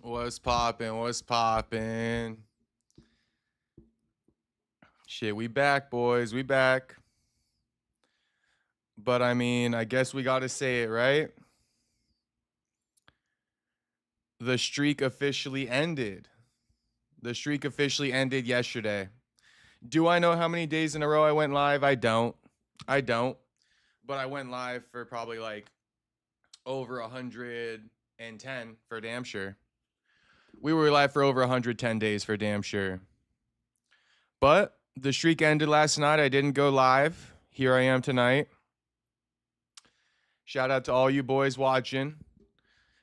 What's poppin'? What's poppin'? Shit, we back, boys. We back. But I mean, I guess we gotta say it, right? The streak officially ended. The streak officially ended yesterday. Do I know how many days in a row I went live? I don't. I don't. But I went live for probably like over 110 for damn sure. We were live for over 110 days for damn sure. But the streak ended last night. I didn't go live. Here I am tonight. Shout out to all you boys watching.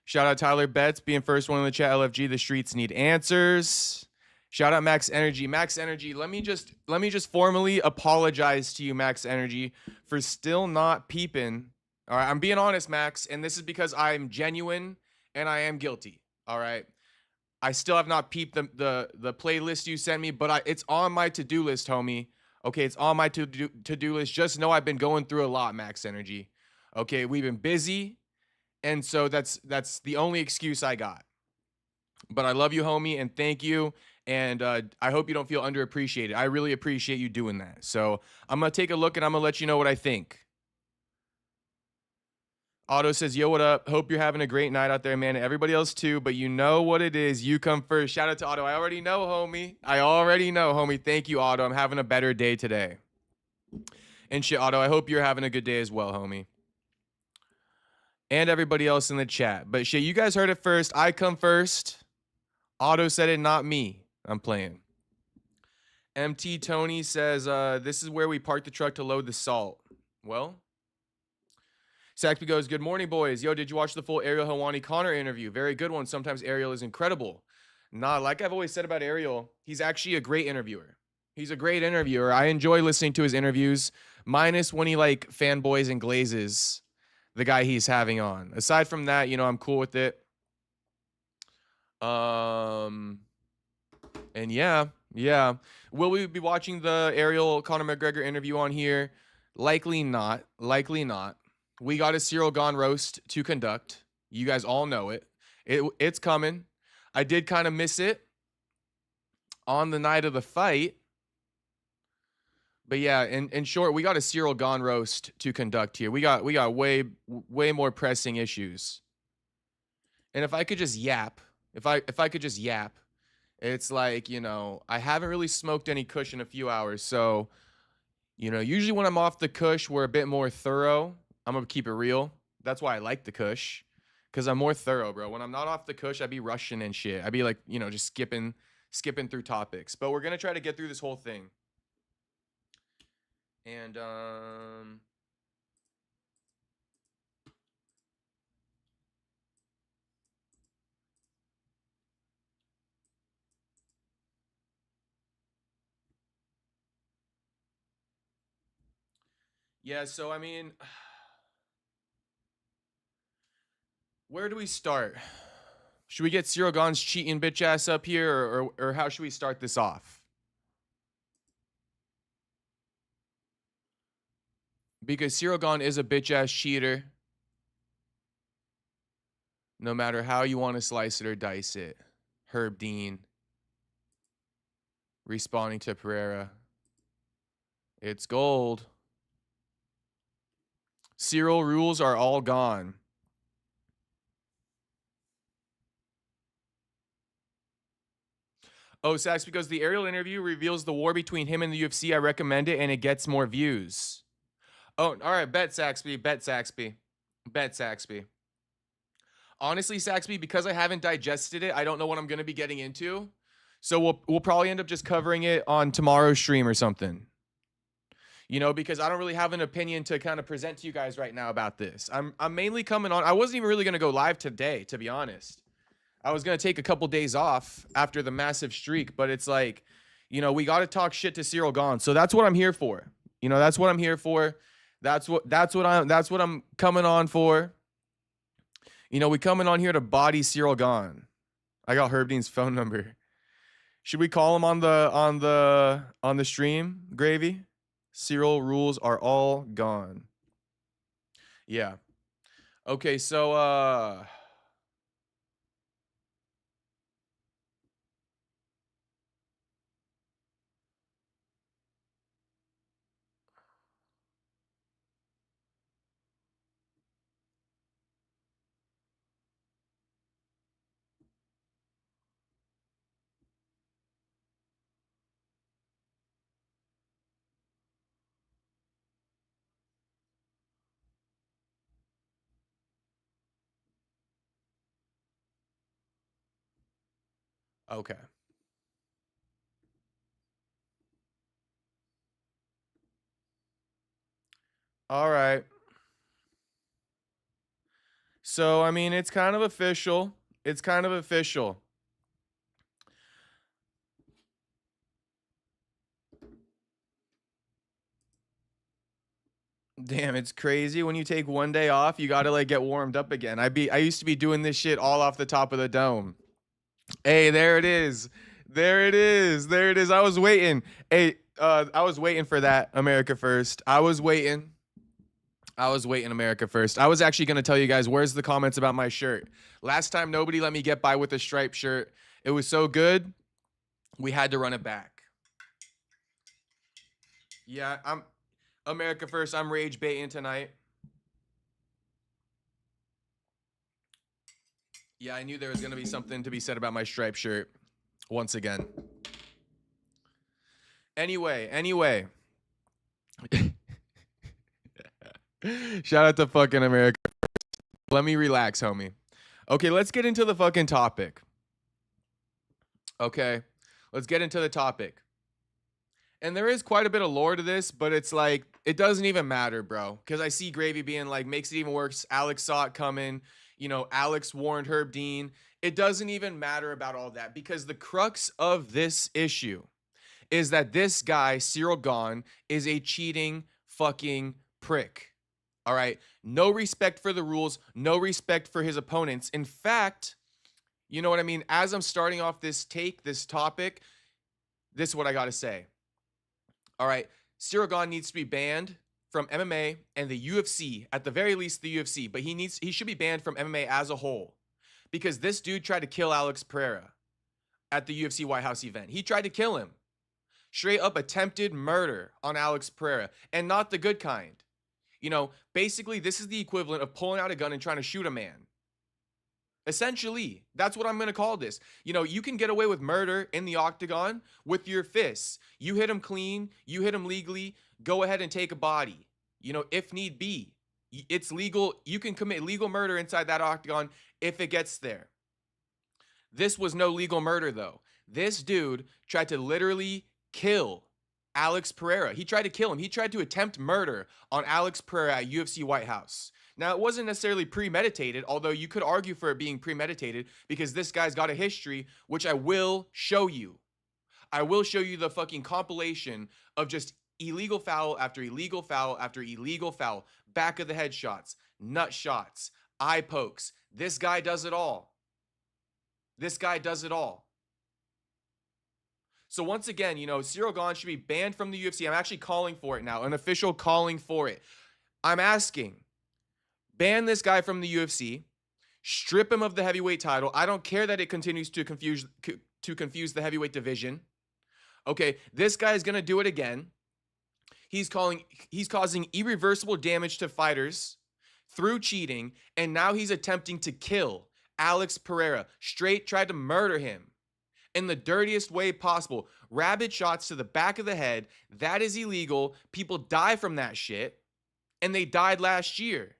Shout out Tyler Betts being first one in the chat. LFG, the streets need answers. Shout out Max Energy. Max Energy, let me just formally apologize to you, Max Energy, for still not peeping. All right, I'm being honest, Max, and this is because I'm genuine and I am guilty. All right. I still have not peeped the playlist you sent me, but it's on my to-do list, homie. Okay, it's on my to-do list. Just know I've been going through a lot, Max Energy. Okay, we've been busy, and so that's the only excuse I got. But I love you, homie, and thank you. And I hope you don't feel underappreciated. I really appreciate you doing that. So I'm gonna take a look and I'm gonna let you know what I think. Otto says, yo, what up? Hope you're having a great night out there, man. And everybody else too, but you know what it is. You come first. Shout out to Otto. I already know, homie. I already know, homie. Thank you, Otto. I'm having a better day today. And shit, Otto, I hope you're having a good day as well, homie. And everybody else in the chat. But shit, you guys heard it first. I come first. Otto said it, not me. I'm playing. MT Tony says, this is where we park the truck to load the salt. Well, Saxby goes, good morning, boys. Yo, did you watch the full Ariel Helwani Connor interview? Very good one. Sometimes Ariel is incredible. Nah, like I've always said about Ariel, he's actually a great interviewer. He's a great interviewer. I enjoy listening to his interviews, minus when he like fanboys and glazes the guy he's having on. Aside from that, you know, I'm cool with it. And yeah. Will we be watching the Ariel Conor McGregor interview on here? Likely not. Likely not. We got a Ciryl Gane roast to conduct. You guys all know it. It's coming. I did kind of miss it on the night of the fight. But yeah, in short, we got a Ciryl Gane roast to conduct here. We got way more pressing issues. And if I could just yap, if I could just yap, it's like, you know, I haven't really smoked any kush in a few hours. So, you know, usually when I'm off the kush, we're a bit more thorough. I'm going to keep it real. That's why I like the kush, because I'm more thorough, bro. When I'm not off the kush, I'd be rushing and shit. I'd be like, you know, just skipping through topics. But we're going to try to get through this whole thing. And, yeah, so I mean, where do we start? Should we get Ciryl Gane's cheating bitch ass up here, or how should we start this off? Because Ciryl Gane is a bitch ass cheater. No matter how you want to slice it or dice it. Herb Dean responding to Pereira. It's gold. Ciryl rules are all gone. Oh, Sax, because the Ariel interview reveals the war between him and the UFC. I recommend it, and it gets more views. Oh, all right. Bet Saxby. Honestly, Saxby, because I haven't digested it, I don't know what I'm going to be getting into. So we'll probably end up just covering it on tomorrow's stream or something. You know, because I don't really have an opinion to kind of present to you guys right now about this. I'm mainly coming on. I wasn't even really going to go live today, to be honest. I was going to take a couple days off after the massive streak, but it's like, you know, we got to talk shit to Ciryl Gane. So that's what I'm here for. You know, that's what I'm here for. That's what I'm coming on for. You know, we coming on here to body Ciryl Gane. I got Herb Dean's phone number. Should we call him on the stream, Gravy? Ciryl rules are all gone. Yeah. Okay, so Okay. All right. So, I mean, it's kind of official. It's kind of official. Damn, it's crazy. When you take one day off, you gotta like get warmed up again. I used to be doing this shit all off the top of the dome. Hey, there it is. There it is. There it is. I was waiting. Hey, I was waiting for that. America first. I was waiting. I was waiting, America first. I was actually gonna tell you guys where's the comments about my shirt. Last time nobody let me get by with a striped shirt. It was so good, we had to run it back. Yeah, I'm America first. I'm rage baiting tonight. Yeah, I knew there was gonna be something to be said about my striped shirt once again. Anyway. Shout out to fucking America. Let me relax, homie. Okay, let's get into the fucking topic. Okay, let's get into the topic. And there is quite a bit of lore to this, but it's like, it doesn't even matter, bro. Because I see Gravy being like, makes it even worse. Alex saw it coming. You know, Alex warned Herb Dean. It doesn't even matter about all that because the crux of this issue is that this guy, Ciryl Gane, is a cheating fucking prick. All right. No respect for the rules, no respect for his opponents. In fact, you know what I mean? As I'm starting off this topic, this is what I got to say. All right. Ciryl Gane needs to be banned from MMA and the UFC, at the very least the UFC, but he should be banned from MMA as a whole because this dude tried to kill Alex Pereira at the UFC White House event. He tried to kill him. Straight up attempted murder on Alex Pereira, and not the good kind. You know, basically, this is the equivalent of pulling out a gun and trying to shoot a man. Essentially, that's what I'm going to call this. You know, you can get away with murder in the octagon with your fists. You hit him clean, you hit him legally, go ahead and take a body. You know, if need be. It's legal. You can commit legal murder inside that octagon if it gets there. This was no legal murder, though. This dude tried to literally kill Alex Pereira. He tried to kill him. He tried to attempt murder on Alex Pereira at UFC White House. Now, it wasn't necessarily premeditated, although you could argue for it being premeditated because this guy's got a history, which I will show you. I will show you the fucking compilation of just illegal foul after illegal foul after illegal foul, back of the head shots, nut shots, eye pokes. This guy does it all. This guy does it all. So once again, you know, Ciryl Gane should be banned from the UFC. I'm actually calling for it now, an official calling for it. I'm asking, ban this guy from the UFC, strip him of the heavyweight title. I don't care that it continues to confuse the heavyweight division. Okay, this guy is going to do it again. He's causing irreversible damage to fighters through cheating, and now he's attempting to kill Alex Pereira. Straight tried to murder him in the dirtiest way possible. Rabid shots to the back of the head. That is illegal. People die from that shit. And they died last year.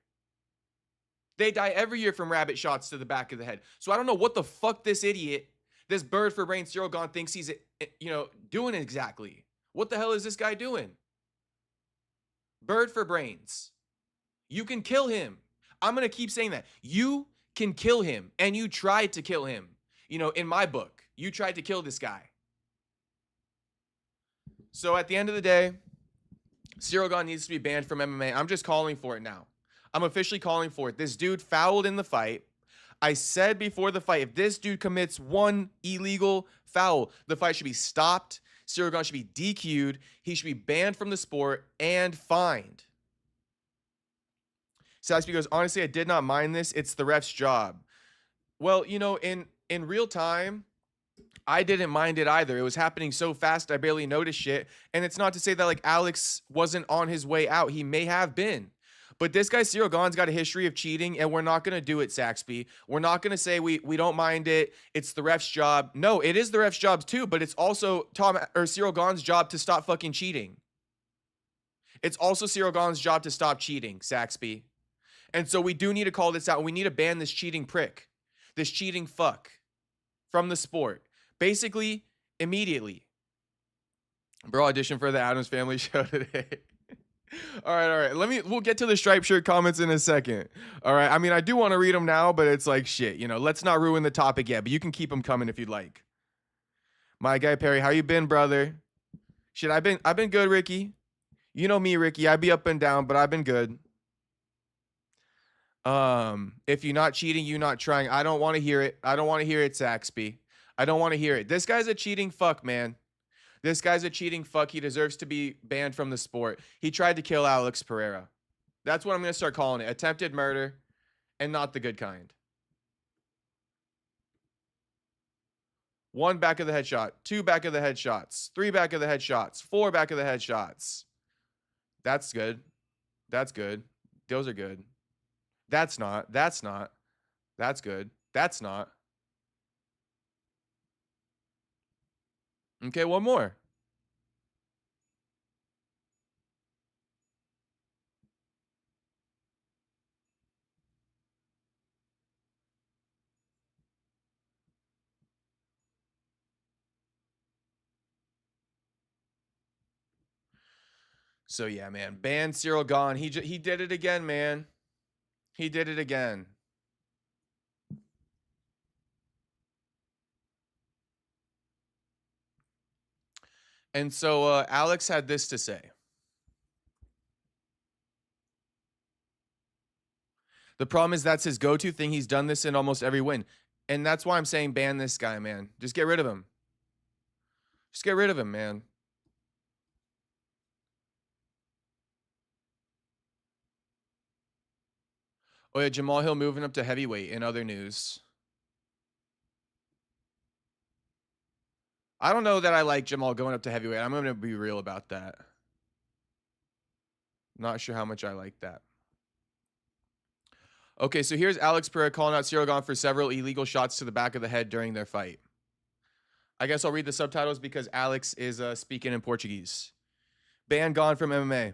They die every year from rabbit shots to the back of the head. So I don't know what the fuck this idiot, this bird for brain Ciryl Gane thinks he's, you know, doing exactly. What the hell is this guy doing? Bird for brains. You can kill him. I'm going to keep saying that. You can kill him. And you tried to kill him. You know, in my book, you tried to kill this guy. So at the end of the day, Ciryl Gane needs to be banned from MMA. I'm just calling for it now. I'm officially calling for it. This dude fouled in the fight. I said before the fight, if this dude commits one illegal foul, the fight should be stopped. Ciryl Gane should be DQ'd. He should be banned from the sport and fined. Saxby goes, honestly, I did not mind this. It's the ref's job. Well, you know, in real time, I didn't mind it either. It was happening so fast, I barely noticed shit. And it's not to say that, like, Alex wasn't on his way out. He may have been. But this guy, Ciryl Gane's got a history of cheating, and we're not going to do it, Saxby. We're not going to say we don't mind it. It's the ref's job. No, it is the ref's job too, but it's also Ciryl Gane's job to stop fucking cheating. It's also Ciryl Gane's job to stop cheating, Saxby. And so we do need to call this out. We need to ban this cheating prick, this cheating fuck from the sport. Basically, immediately. Bro, audition for the Addams Family show today. All right. We'll get to the striped shirt comments in a second. All right. I mean, I do want to read them now, but it's like shit. Let's not ruin the topic yet. But you can keep them coming if you'd like. My guy Perry, how you been, brother? Shit, I've been good, Ricky. You know me, Ricky. I be up and down, but I've been good. If you're not cheating, you're not trying. I don't want to hear it. I don't want to hear it, Saxby. I don't want to hear it. This guy's a cheating fuck, man. This guy's a cheating fuck. He deserves to be banned from the sport. He tried to kill Alex Pereira. That's what I'm going to start calling it. Attempted murder, and not the good kind. 1 back of the head shot, 2 back of the head shots, 3 back of the head shots, 4 back of the head shots. That's good. That's good. Those are good. That's not. That's not. That's good. That's not. Okay, one more. So yeah, man, ban Ciryl Gane. He did it again, man. He did it again. And so Alex had this to say. The problem is that's his go-to thing. He's done this in almost every win. And that's why I'm saying ban this guy, man. Just get rid of him. Just get rid of him, man. Oh yeah, Jamal Hill moving up to heavyweight in other news. I don't know that I like Jamal going up to heavyweight. I'm going to be real about that. Not sure how much I like that. Okay, so here's Alex Pereira calling out Ciryl Gane for several illegal shots to the back of the head during their fight. I guess I'll read the subtitles because Alex is speaking in Portuguese. Ban Gane from MMA.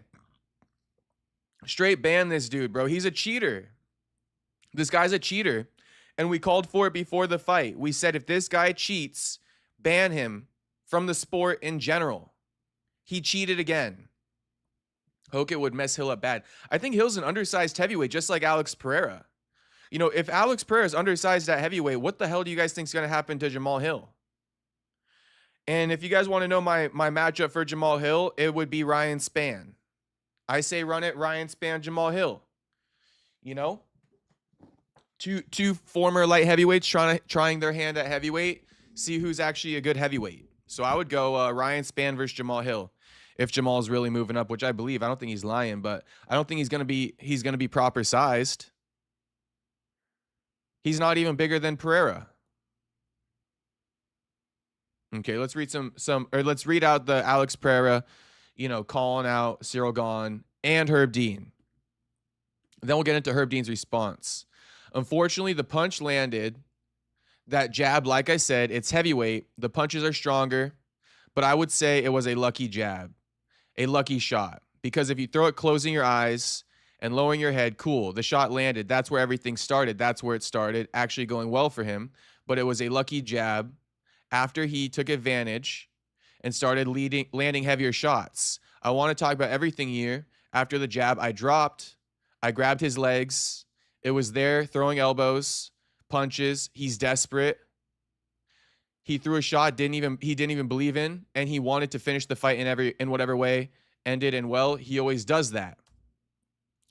Straight ban this dude, bro. He's a cheater. This guy's a cheater. And we called for it before the fight. We said if this guy cheats, ban him from the sport in general. He cheated again. Hoke would mess Hill up bad. I think Hill's an undersized heavyweight, just like Alex Pereira. If Alex Pereira is undersized at heavyweight, what the hell do you guys think is going to happen to Jamal Hill? And if you guys want to know my matchup for Jamal Hill, it would be Ryan Spann. I say run it, Ryan Spann, Jamal Hill. Two former light heavyweights trying their hand at heavyweight. See who's actually a good heavyweight. So I would go Ryan Spann versus Jamal Hill. If Jamal's really moving up, which I believe. I don't think he's lying, but I don't think he's gonna be proper sized. He's not even bigger than Pereira. Okay, let's read let's read out the Alex Pereira, calling out Ciryl Gane and Herb Dean. Then we'll get into Herb Dean's response. Unfortunately, the punch landed. That jab, like I said, it's heavyweight. The punches are stronger, but I would say it was a lucky jab. A lucky shot, because if you throw it closing your eyes and lowering your head, cool, the shot landed. That's where everything started. That's where it started, actually going well for him. But it was a lucky jab after he took advantage and started landing heavier shots. I want to talk about everything here. After the jab, I grabbed his legs. It was there, throwing elbows, punches. He's desperate. He threw a shot he didn't even believe in, and he wanted to finish the fight in whatever way ended. And well, he always does that.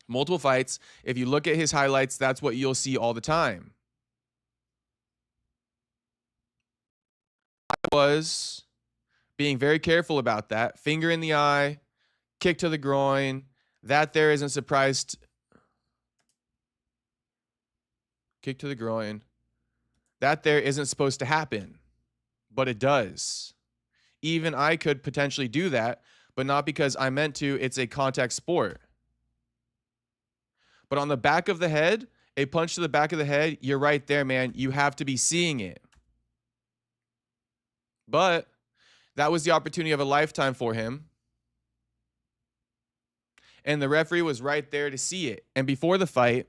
Multiple fights. If you look at his highlights, that's what you'll see all the time. I was being very careful about that. Finger in the eye, kick to the groin. That there isn't surprised. Kick to the groin. That there isn't supposed to happen. But it does. Even I could potentially do that, but not because I meant to. It's a contact sport. But on the back of the head, a punch to the back of the head, you're right there, man. You have to be seeing it. But that was the opportunity of a lifetime for him. And the referee was right there to see it. And before the fight,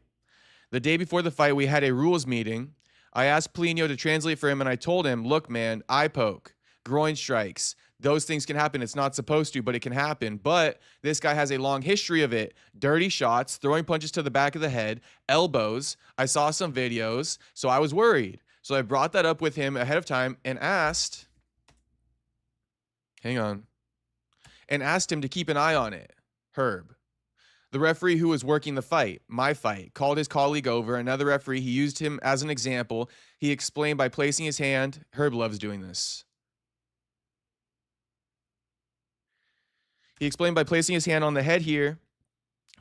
the day before the fight, we had a rules meeting. I asked Polino to translate for him, and I told him, look, man, eye poke, groin strikes, those things can happen. It's not supposed to, but it can happen. But this guy has a long history of it. Dirty shots, throwing punches to the back of the head, elbows. I saw some videos, so I was worried. So I brought that up with him ahead of time and asked, hang on, and asked him to keep an eye on it. Herb, the referee who was working the fight, my fight, called his colleague over, another referee. He used him as an example. He explained by placing his hand. Herb loves doing this. He explained by placing his hand on the head here,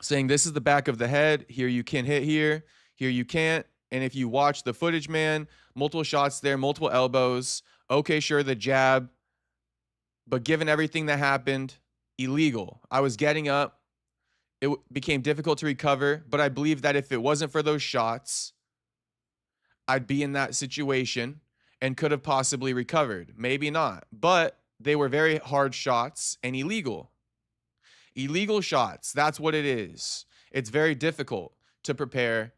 saying this is the back of the head. Here you can hit here. Here you can't. And if you watch the footage, man, multiple shots there, multiple elbows. Okay, sure, the jab. But given everything that happened, illegal. I was getting up. It became difficult to recover. But I believe that if it wasn't for those shots, I'd be in that situation and could have possibly recovered. Maybe not. But they were very hard shots and illegal. Illegal shots, that's what it is. It's very difficult to prepare,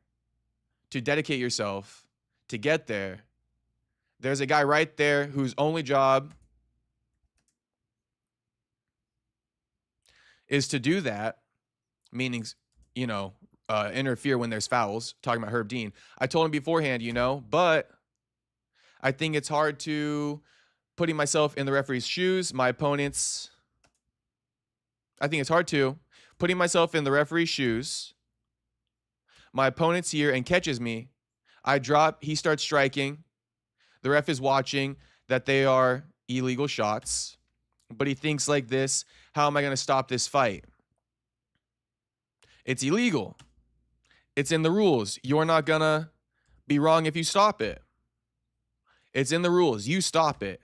to dedicate yourself, to get there. There's a guy right there whose only job is to do that, meaning, interfere when there's fouls, talking about Herb Dean. I told him beforehand, but I think it's hard to putting myself in the referee's shoes, my opponents. I think it's hard to putting myself in the referee's shoes. My opponent's here and catches me. I drop. He starts striking. The ref is watching that they are illegal shots. But he thinks like this. How am I going to stop this fight? It's illegal. It's in the rules. You're not going to be wrong if you stop it. It's in the rules. You stop it.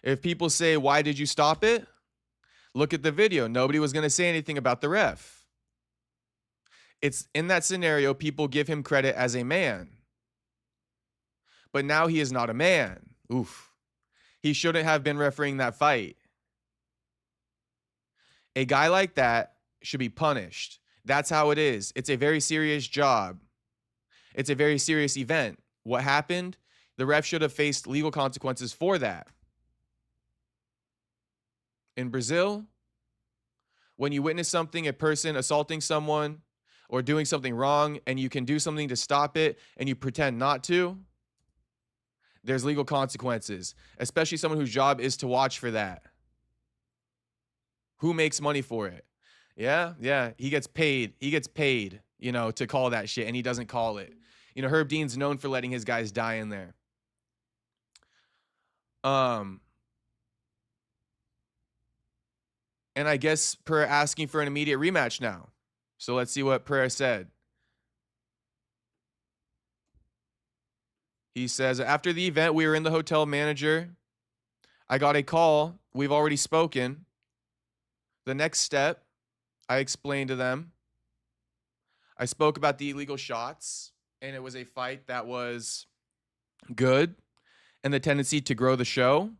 If people say, why did you stop it? Look at the video. Nobody was going to say anything about the ref. It's in that scenario, people give him credit as a man. But now he is not a man. Oof. He shouldn't have been refereeing that fight. A guy like that should be punished. That's how it is. It's a very serious job. It's a very serious event. What happened? The ref should have faced legal consequences for that. In Brazil, when you witness something, a person assaulting someone or doing something wrong, and you can do something to stop it and you pretend not to, there's legal consequences, especially someone whose job is to watch for that. Who makes money for it? Yeah. He gets paid. To call that shit, and he doesn't call it. Herb Dean's known for letting his guys die in there. And I guess Pereira asking for an immediate rematch now. So let's see what Pereira said. He says, after the event, we were in the hotel manager. I got a call. We've already spoken. The next step, I explained to them. I spoke about the illegal shots, and it was a fight that was good and the tendency to grow the show.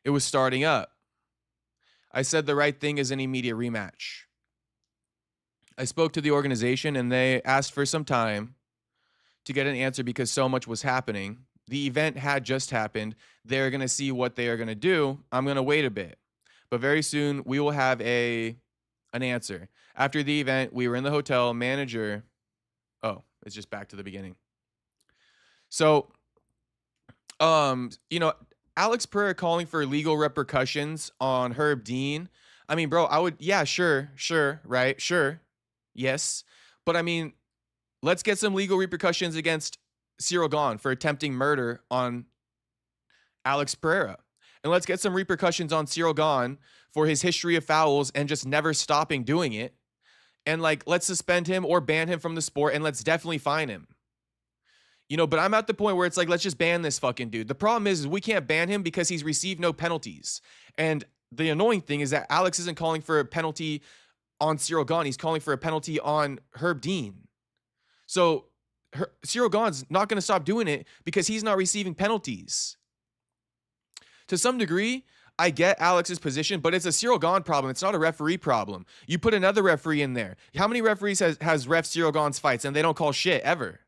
It was starting up. I said the right thing is an immediate rematch. I spoke to the organization, and they asked for some time to get an answer because so much was happening. The event had just happened. They're going to see what they are going to do. I'm going to wait a bit. But very soon, we will have an answer. After the event, we were in the hotel. Manager. Oh, it's just back to the beginning. So, Alex Pereira calling for legal repercussions on Herb Dean. I mean, bro, sure, right? Sure. Yes. But I mean, let's get some legal repercussions against Ciryl Gane for attempting murder on Alex Pereira. And let's get some repercussions on Ciryl Gane for his history of fouls and just never stopping doing it. And let's suspend him or ban him from the sport, and let's definitely fine him. But I'm at the point where it's let's just ban this fucking dude. The problem is we can't ban him because he's received no penalties. And the annoying thing is that Alex isn't calling for a penalty on Ciryl Gane. He's calling for a penalty on Herb Dean. So Ciryl Gane's not going to stop doing it because he's not receiving penalties. To some degree, I get Alex's position, but it's a Ciryl Gane problem. It's not a referee problem. You put another referee in there. How many referees has ref Ciryl Gane's fights and they don't call shit ever?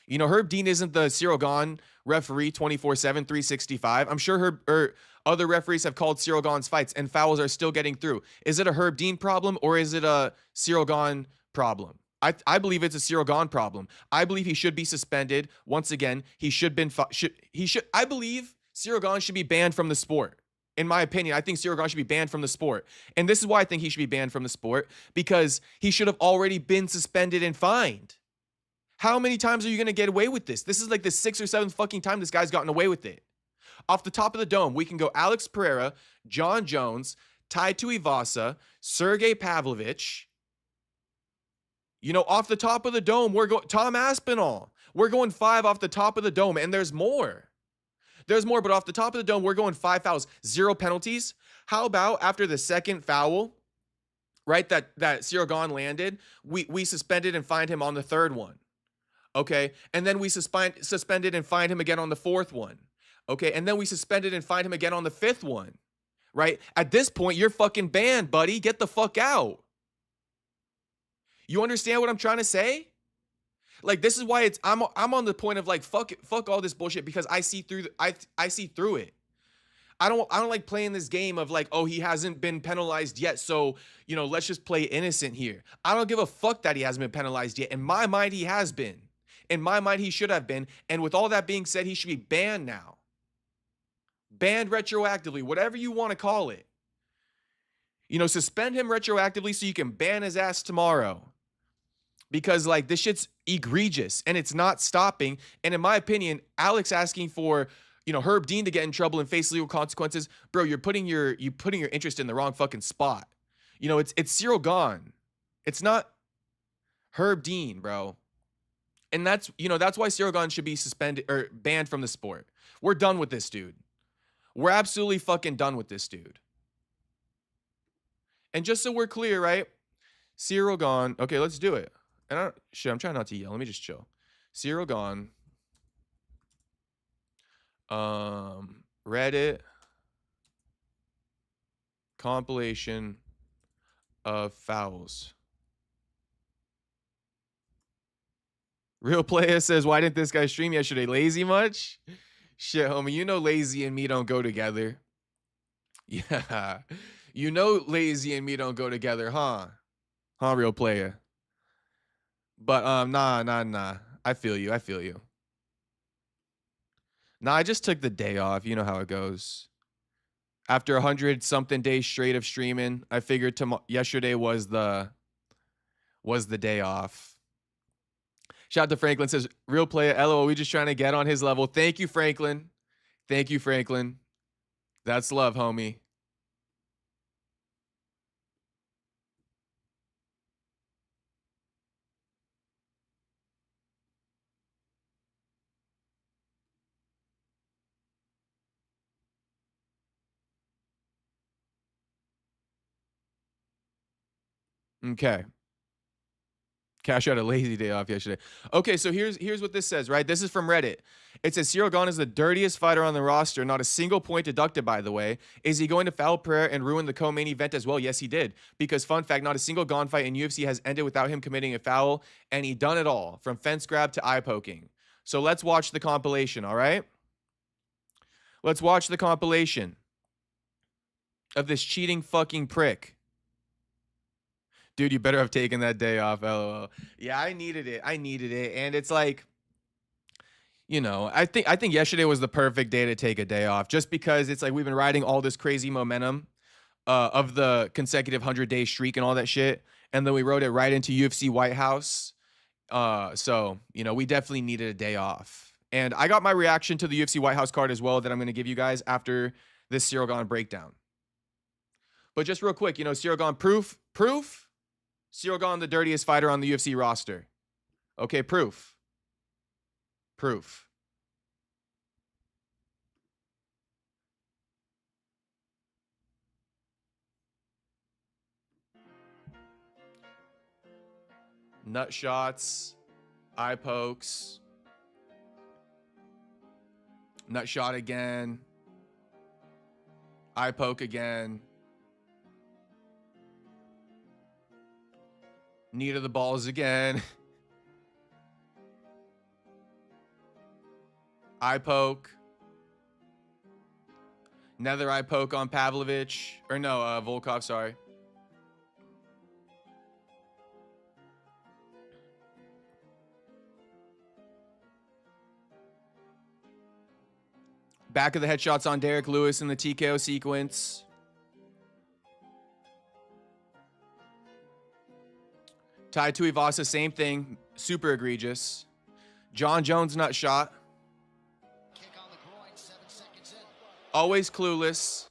You know, Herb Dean isn't the Ciryl Gane referee 24/7, 365. I'm sure Herb or other referees have called Ciryl Gane's fights and fouls are still getting through. Is it a Herb Dean problem or is it a Ciryl Gane problem? I believe it's a Ciryl Gane problem. I believe he should be suspended. Once again, he should been I believe Ciryl Gane should be banned from the sport. In my opinion, I think Ciryl Gane should be banned from the sport. And this is why I think he should be banned from the sport, because he should have already been suspended and fined. How many times are you going to get away with this? This is like the 6th or 7th fucking time this guy's gotten away with it. Off the top of the dome, we can go Alex Pereira, John Jones, Tai Tuivasa, Sergey Pavlovich. You know, off the top of the dome, we're going Tom Aspinall. We're going 5 off the top of the dome, and there's more. There's more, but off the top of the dome, we're going 5 fouls, 0 penalties. How about after the second foul, right, that Ciryl Gane landed, we suspended and fined him on the 3rd one. Okay, and then we suspended and fined him again on the 4th one. Okay, and then we suspended and fined him again on the 5th one. Right? At this point, you're fucking banned, buddy. Get the fuck out. You understand what I'm trying to say? Like, this is why I'm on the point of like fuck all this bullshit, because I see through I see through it. I don't like playing this game of like, oh, he hasn't been penalized yet, so, you know, let's just play innocent here. I don't give a fuck that he hasn't been penalized yet. In my mind, he has been. In my mind, he should have been. And with all that being said, he should be banned now. Banned retroactively, whatever you want to call it. You know, suspend him retroactively so you can ban his ass tomorrow. Because, like, this shit's egregious and it's not stopping. And in my opinion, Alex asking for, you know, Herb Dean to get in trouble and face legal consequences, bro, you're putting your interest in the wrong fucking spot. You know, it's Ciryl Gane. It's not Herb Dean, bro. And that's, you know, that's why Ciryl Gane should be suspended or banned from the sport. We're done with this dude. We're absolutely fucking done with this dude. And just so we're clear, right? Ciryl Gane. Okay, let's do it. And I'm trying not to yell. Let me just chill. Ciryl Gane. Reddit compilation of fouls. Real Player says, why didn't this guy stream yesterday? Lazy much? Shit, homie, you know lazy and me don't go together. Yeah. You know lazy and me don't go together, huh? Huh, Real Player? But nah. I feel you. Nah, I just took the day off. You know how it goes. After 100-something days straight of streaming, I figured yesterday was the day off. Shout out to Franklin, says, Real Player, LOL, we just trying to get on his level. Thank you, Franklin. Thank you, Franklin. That's love, homie. Okay. Cash out a lazy day off yesterday. Okay, so here's what this says, right? This is from Reddit. It says, Ciryl Gane is the dirtiest fighter on the roster. Not a single point deducted, by the way. Is he going to foul Pereira and ruin the co-main event as well? Yes, he did. Because, fun fact, not a single Gane fight in UFC has ended without him committing a foul, and he done it all, from fence grab to eye poking. So let's watch the compilation, all right? Let's watch the compilation of this cheating fucking prick. Dude, you better have taken that day off, LOL. Yeah, I needed it. And it's like, you know, I think yesterday was the perfect day to take a day off, just because it's like we've been riding all this crazy momentum of the consecutive 100-day streak and all that shit. And then we rode it right into UFC White House. So, you know, we definitely needed a day off. And I got my reaction to the UFC White House card as well that I'm going to give you guys after this Ciryl Gane breakdown. But just real quick, you know, Ciryl Gane proof. Ciryl Gane, the dirtiest fighter on the UFC roster. Okay, proof. Nut shots, eye pokes, nut shot again, eye poke again, knee to the balls again. Eye poke. Another eye poke on Pavlovich. Or no, Volkov, sorry. Back of the headshots on Derek Lewis in the TKO sequence. Tai Tuivasa, same thing. Super egregious. John Jones nut shot. Always clueless.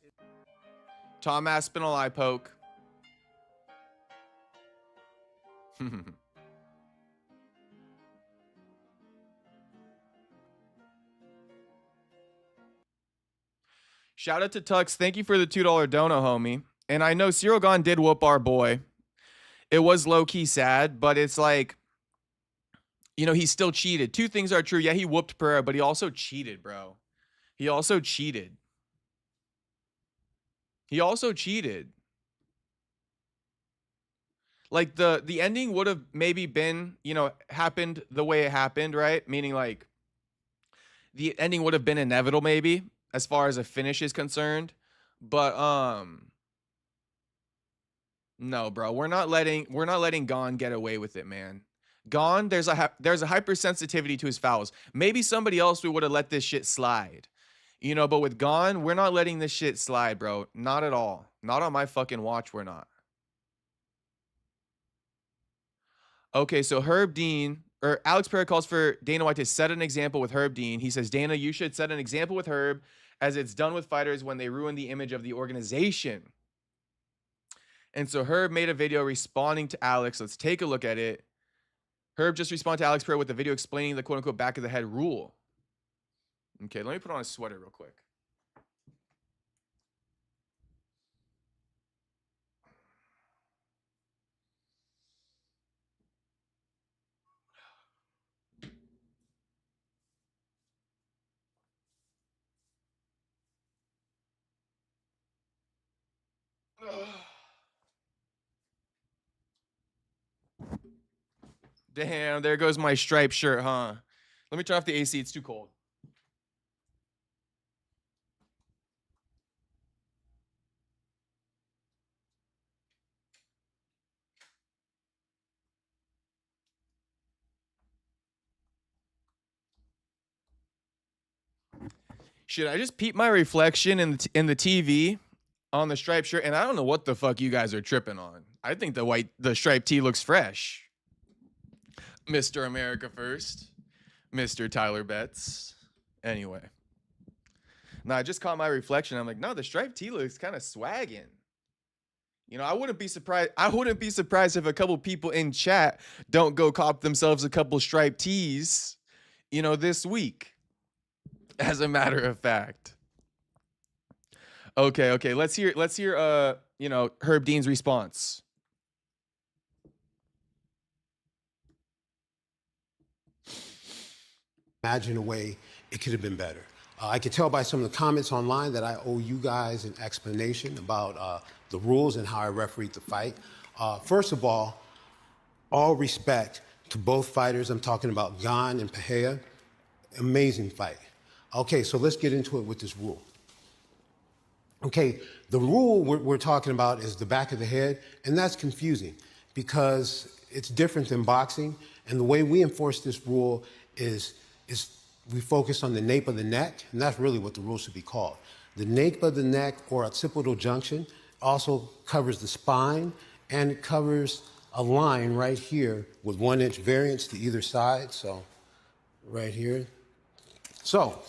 Tom Aspinall eye poke. Shout out to Tux. Thank you for the $2 dono, homie. And I know Ciryl Gane did whoop our boy. It was low-key sad, but it's like, you know, he still cheated. Two things are true. Yeah, he whooped Pereira, but he also cheated, bro. He also cheated. He also cheated. Like the ending would have maybe been, you know, happened the way it happened, right? Meaning like the ending would have been inevitable maybe as far as a finish is concerned. But no, bro. We're not letting Gane get away with it, man. Gane, there's a hypersensitivity to his fouls. Maybe somebody else we would have let this shit slide. You know, but with Gane, we're not letting this shit slide, bro. Not at all. Not on my fucking watch, we're not. Okay, so Herb Dean or Alex Pereira calls for Dana White to set an example with Herb Dean. He says, Dana, you should set an example with Herb as it's done with fighters when they ruin the image of the organization. And so Herb made a video responding to Alex. Let's take a look at it. Herb just responded to Alex Pereira with a video explaining the quote unquote back of the head rule. Okay, let me put on a sweater real quick. Damn, there goes my striped shirt, huh? Let me turn off the AC. It's too cold. Should I just peep my reflection in the TV on the striped shirt? And I don't know what the fuck you guys are tripping on. I think the striped tee looks fresh. Mr. America First, Mr. Tyler Betts. Anyway, now I just caught my reflection. I'm like, no, the striped tee looks kind of swagging. You know, I wouldn't be surprised. I wouldn't be surprised if a couple people in chat don't go cop themselves a couple striped tees, you know, this week. As a matter of fact. Okay. Let's hear you know, Herb Dean's response. Imagine a way it could have been better. I could tell by some of the comments online that I owe you guys an explanation about the rules and how I refereed the fight. First of all respect to both fighters. I'm talking about Gane and Pereira. Amazing fight. Okay, so let's get into it with this rule. Okay, the rule we're talking about is the back of the head, and that's confusing because it's different than boxing, and the way we enforce this rule is we focus on the nape of the neck, and that's really what the rule should be called. The nape of the neck or occipital junction also covers the spine, and it covers a line right here with 1 inch variance to either side, so right here. So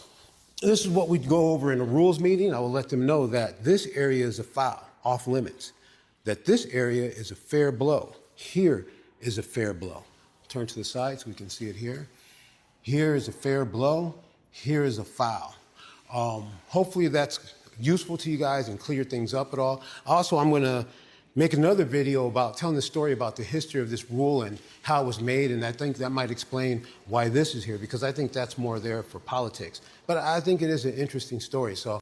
this is what we go over in a rules meeting. I will let them know that this area is a foul, off limits, that this area is a fair blow. Here is a fair blow. Turn to the side so we can see it here. Here is a fair blow. Here is a foul. Hopefully that's useful to you guys and clear things up at all. Also, I'm going to make another video about telling the story about the history of this rule and how it was made, and I think that might explain why this is here, because I think that's more there for politics. But I think it is an interesting story. So.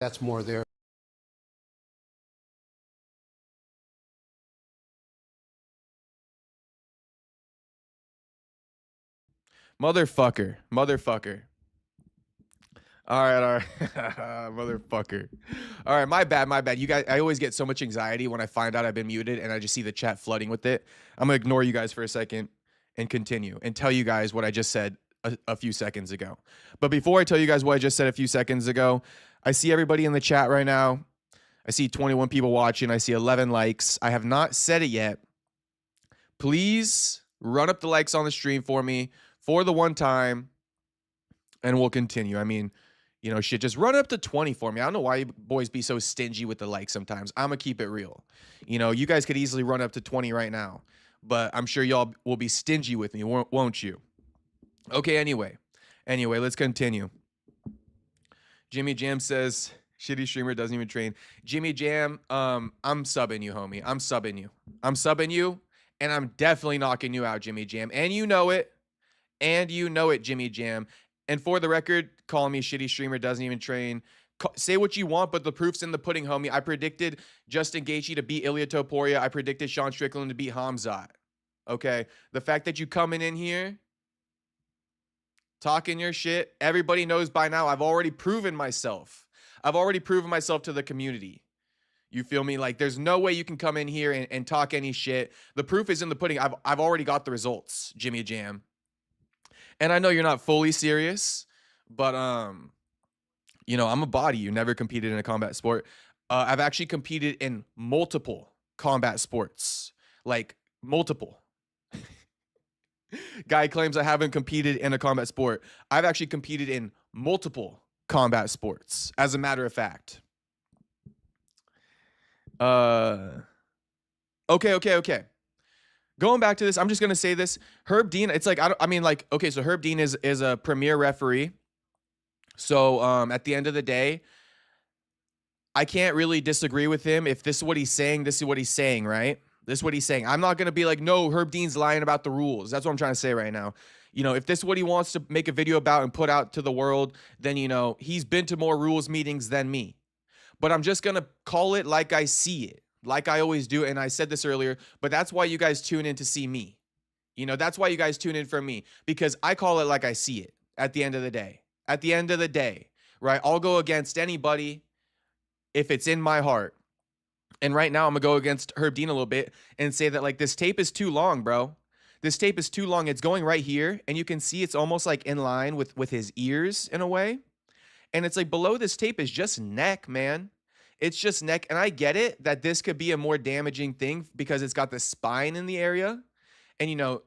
that's more their. Motherfucker. All right. Motherfucker. All right, my bad. You guys, I always get so much anxiety when I find out I've been muted and I just see the chat flooding with it. I'm gonna ignore you guys for a second and continue and tell you guys what I just said a few seconds ago. But before I tell you guys what I just said a few seconds ago, I see everybody in the chat right now. I see 21 people watching. I see 11 likes. I have not said it yet. Please run up the likes on the stream for me for the one time, and we'll continue. I mean, shit, just run up to 20 for me. I don't know why you boys be so stingy with the likes sometimes. I'm going to keep it real. You guys could easily run up to 20 right now, but I'm sure y'all will be stingy with me, won't you? Okay, anyway, let's continue. Jimmy Jam says, shitty streamer doesn't even train. Jimmy Jam, I'm subbing you, homie. I'm subbing you, and I'm definitely knocking you out, Jimmy Jam. And you know it, Jimmy Jam. And for the record, calling me a shitty streamer doesn't even train. Say what you want, but the proof's in the pudding, homie. I predicted Justin Gaethje to beat Ilia Topuria. I predicted Sean Strickland to beat Hamzat. Okay? The fact that you coming in here talking your shit, everybody knows by now I've already proven myself. I've already proven myself to the community. You feel me? Like, there's no way you can come in here and talk any shit. The proof is in the pudding. I've already got the results, Jimmy Jam. And I know you're not fully serious, but I'm a body. You never competed in a combat sport. I've actually competed in multiple combat sports, like multiple. Guy claims I haven't competed in a combat sport. I've actually competed in multiple combat sports, as a matter of fact. Okay. Going back to this, I'm just gonna say this. Herb Dean, it's like so Herb Dean is a premier referee. So at the end of the day, I can't really disagree with him. If this is what he's saying, this is what he's saying, right? This is what he's saying. I'm not gonna be like, no, Herb Dean's lying about the rules. That's what I'm trying to say right now. If this is what he wants to make a video about and put out to the world, then he's been to more rules meetings than me. But I'm just gonna call it like I see it, like I always do. And I said this earlier, but that's why you guys tune in to see me. That's why you guys tune in for me, because I call it like I see it at the end of the day. At the end of the day, right? I'll go against anybody if it's in my heart. And right now I'm gonna go against Herb Dean a little bit and say that, like, this tape is too long, bro. This tape is too long. It's going right here, and you can see it's almost like in line with his ears in a way. And it's like below this tape is just neck, man. It's just neck. And I get it that this could be a more damaging thing because it's got the spine in the area. And, now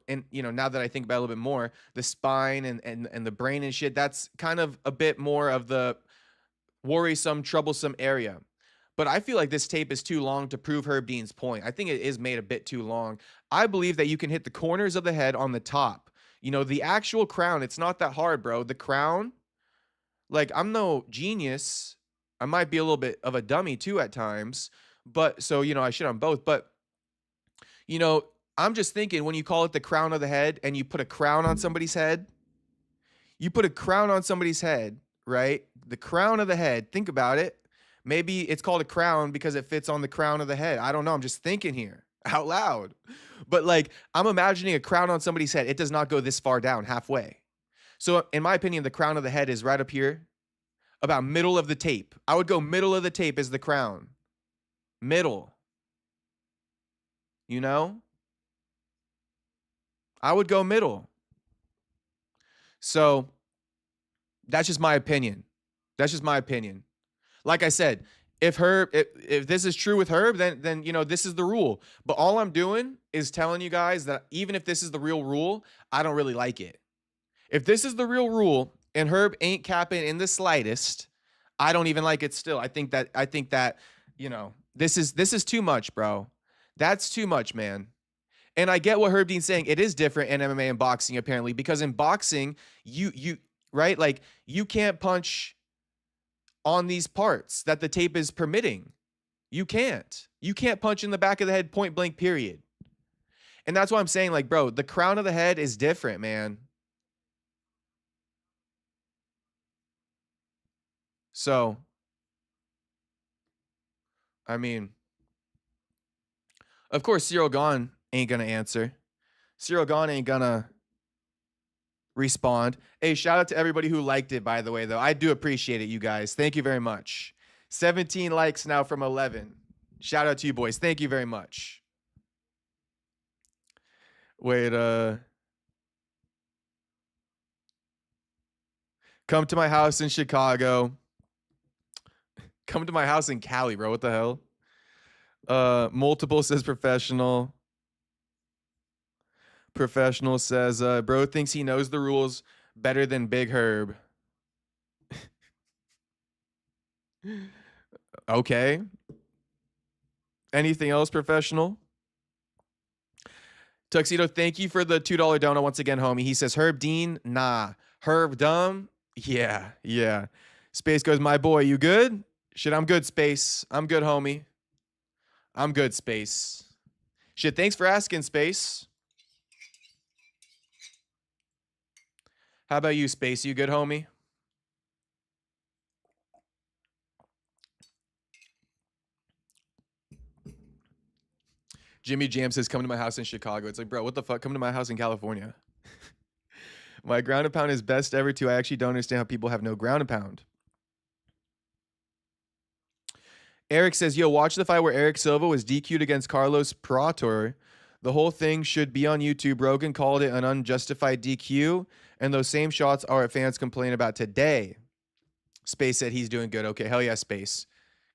that I think about it a little bit more, the spine and the brain and shit, that's kind of a bit more of the worrisome, troublesome area. But I feel like this tape is too long to prove Herb Dean's point. I think it is made a bit too long. I believe that you can hit the corners of the head on the top. The actual crown, it's not that hard, bro. The crown, like, I'm no genius. I might be a little bit of a dummy too at times. But so, I shit on both. But, I'm just thinking, when you call it the crown of the head and you put a crown on somebody's head, right? The crown of the head. Think about it. Maybe it's called a crown because it fits on the crown of the head. I don't know. I'm just thinking here out loud. But, like, I'm imagining a crown on somebody's head. It does not go this far down, halfway. So in my opinion, the crown of the head is right up here, about middle of the tape. I would go middle of the tape is the crown. Middle. I would go middle. So that's just my opinion. Like I said, if this is true with Herb, then this is the rule. But all I'm doing is telling you guys that even if this is the real rule, I don't really like it. If this is the real rule and Herb ain't capping in the slightest, I don't even like it still. I think that this is too much, bro. That's too much, man. And I get what Herb Dean's saying. It is different in MMA and boxing, apparently, because in boxing, you right? Like, you can't punch on these parts that the tape is permitting. You can't. You can't punch in the back of the head, point blank, period. And that's why I'm saying, like, bro, the crown of the head is different, man. So I mean, of course, Ciryl Gane ain't gonna answer. Ciryl Gane ain't gonna respond. Hey, shout out to everybody who liked it, by the way, though. I do appreciate it, you guys. Thank you very much. 17 likes now from 11. Shout out to you boys. Thank you very much. Wait, come to my house in Chicago. Come to my house in Cali, bro. What the hell? Multiple says professional. Professional says, bro thinks he knows the rules better than Big Herb. Okay. Anything else, professional? Tuxedo, thank you for the $2 donut once again, homie. He says, Herb Dean, nah. Herb Dumb, yeah. Space goes, my boy, you good? Shit, I'm good, Space. I'm good, homie. I'm good, Space. Shit, thanks for asking, Space. How about you, Space? You good, homie? Jimmy Jam says, come to my house in Chicago. It's like, bro, what the fuck? Come to my house in California. My ground and pound is best ever, too. I actually don't understand how people have no ground and pound. Eric says, yo, watch the fight where Eric Silva was DQ'd against Carlos Prator. The whole thing should be on YouTube. Rogan called it an unjustified DQ, and those same shots are what fans complain about today. Space said he's doing good. Okay, hell yeah, Space.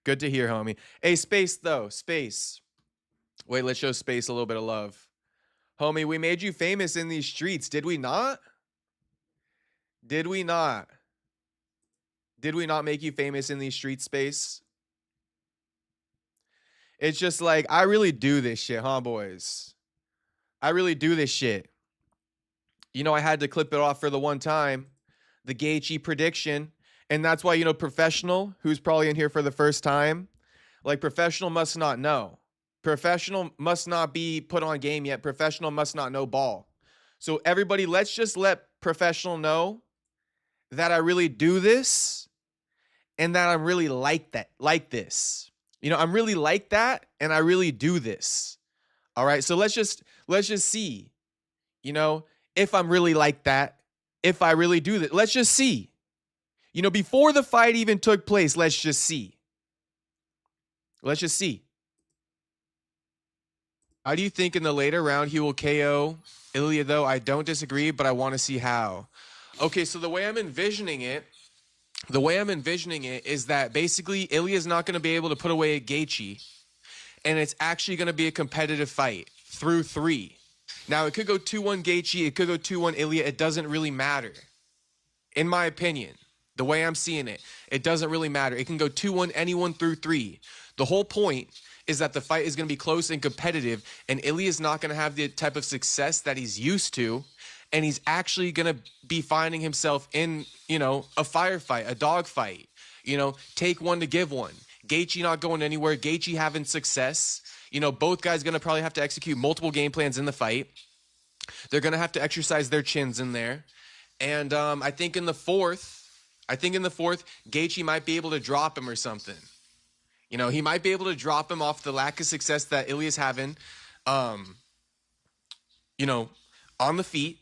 Good to hear, homie. Hey, Space, though. Space. Wait, let's show Space a little bit of love. Homie, we made you famous in these streets. Did we not? Did we not? Did we not make you famous in these streets, Space? It's just like, I really do this shit, huh, boys? I really do this shit. You know, I had to clip it off for the one time, the Gaethje prediction. And that's why, you know, Professional, who's probably in here for the first time, like, Professional must not know. Professional must not be put on game yet. Professional must not know ball. So everybody, let's just let Professional know that I really do this and that I'm really like this. You know, I'm really like that and I really do this. All right. So let's just see, you know, if I'm really like that, if I really do that. Let's just see. You know, before the fight even took place, let's just see. Let's just see. How do you think in the later round he will KO Ilya, though? I don't disagree, but I want to see how. Okay, so the way I'm envisioning it is that basically Ilya is not going to be able to put away Gaethje, and it's actually going to be a competitive fight through 3. Now, it could go 2-1 Gaethje, it could go 2-1 Ilya. It doesn't really matter. In my opinion, the way I'm seeing it, it doesn't really matter. It can go 2-1 anyone through 3. The whole point is that the fight is going to be close and competitive, and Ilya is not going to have the type of success that he's used to, and he's actually going to be finding himself in, you know, a firefight, a dogfight, you know, take one to give one. Gaethje not going anywhere, Gaethje having success. You know, both guys going to probably have to execute multiple game plans in the fight. They're going to have to exercise their chins in there. And I think in the fourth, Gaethje might be able to drop him or something. You know, he might be able to drop him off the lack of success that Ilya's having, you know, on the feet.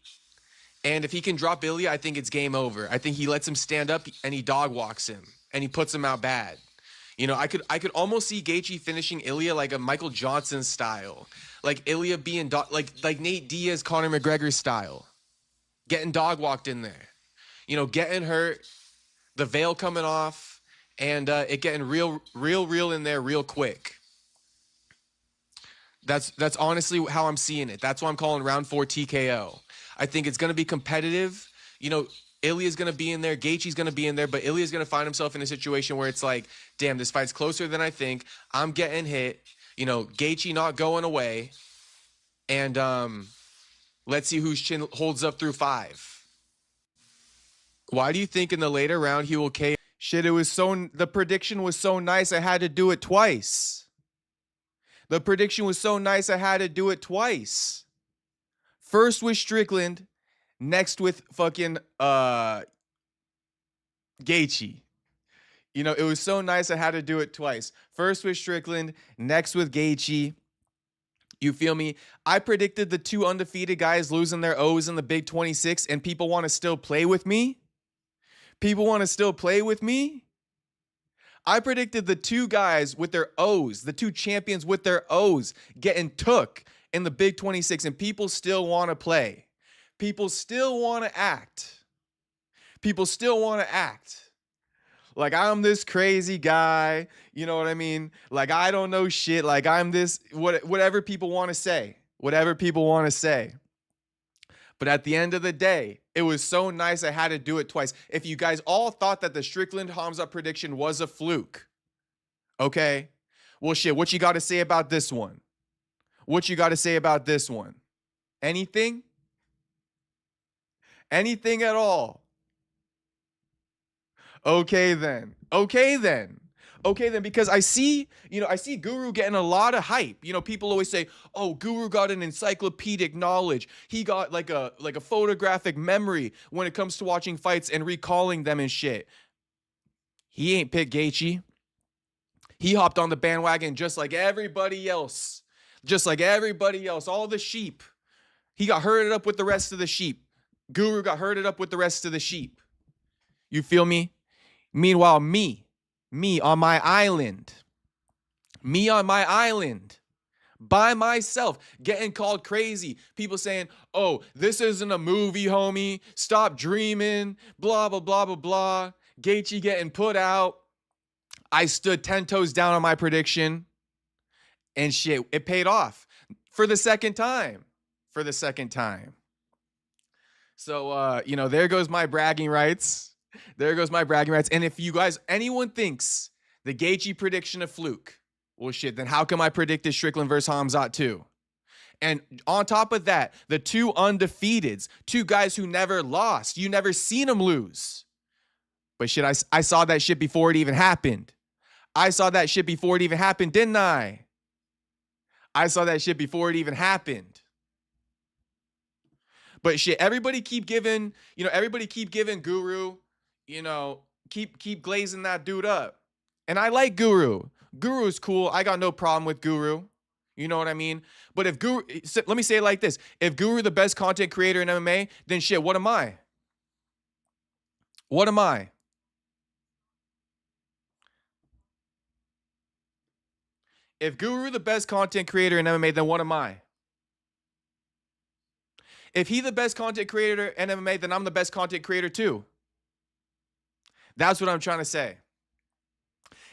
And if he can drop Ilya, I think it's game over. I think he lets him stand up and he dog walks him and he puts him out bad. You know, I could almost see Gaethje finishing Ilya like a Michael Johnson style, like Ilya being like Nate Diaz, Conor McGregor style, getting dog walked in there. You know, getting hurt, the veil coming off. And it getting real in there real quick. That's honestly how I'm seeing it. That's why I'm calling round 4 TKO. I think it's going to be competitive. You know, Ilya's going to be in there. Gaethje's going to be in there. But Ilya's going to find himself in a situation where it's like, damn, this fight's closer than I think. I'm getting hit. You know, Gaethje not going away. And let's see whose chin holds up through 5. Why do you think in the later round he will KO? Shit, the prediction was so nice I had to do it twice. The prediction was so nice I had to do it twice. First with Strickland, next with fucking Gaethje. You know, it was so nice I had to do it twice. First with Strickland, next with Gaethje. You feel me? I predicted the two undefeated guys losing their O's in the Big 26, and people want to still play with me? People want to still play with me? I predicted the two guys with their O's, the two champions with their O's, getting took in the Big 26, and people still want to play. People still want to act. People still want to act like I'm this crazy guy. You know what I mean? Like I don't know shit. Like I'm this, whatever people want to say. Whatever people want to say. But at the end of the day, it was so nice I had to do it twice. If you guys all thought that the Strickland Hamza prediction was a fluke, okay? Well, shit, what you got to say about this one? What you got to say about this one? Anything? Anything at all? Okay then. Okay then. Okay then, because I see Guru getting a lot of hype. You know, people always say, "Oh, Guru got an encyclopedic knowledge. He got like a photographic memory when it comes to watching fights and recalling them and shit." He ain't picked Gaethje. He hopped on the bandwagon just like everybody else. Just like everybody else, all the sheep. He got herded up with the rest of the sheep. Guru got herded up with the rest of the sheep. You feel me? Meanwhile, me on my island, by myself, getting called crazy. People saying, "Oh, this isn't a movie, homie. Stop dreaming, blah, blah, blah, blah, blah." Gaethje getting put out. I stood 10 toes down on my prediction, and shit, it paid off for the second time. So, there goes my bragging rights. And if you guys, anyone thinks the Gaethje prediction a fluke, well, shit, then how come I predicted Strickland versus Hamzat too? And on top of that, the two undefeateds, two guys who never lost. You never seen them lose. But shit, I saw that shit before it even happened. I saw that shit before it even happened, didn't I? I saw that shit before it even happened. But shit, everybody keep giving Guru, keep glazing that dude up. And I like Guru. Guru's cool. I got no problem with Guru. You know what I mean? But if Guru, let me say it like this. If Guru the best content creator in MMA, then shit, what am I? What am I? If Guru the best content creator in MMA, then what am I? If he the best content creator in MMA, then I'm the best content creator too. That's what I'm trying to say.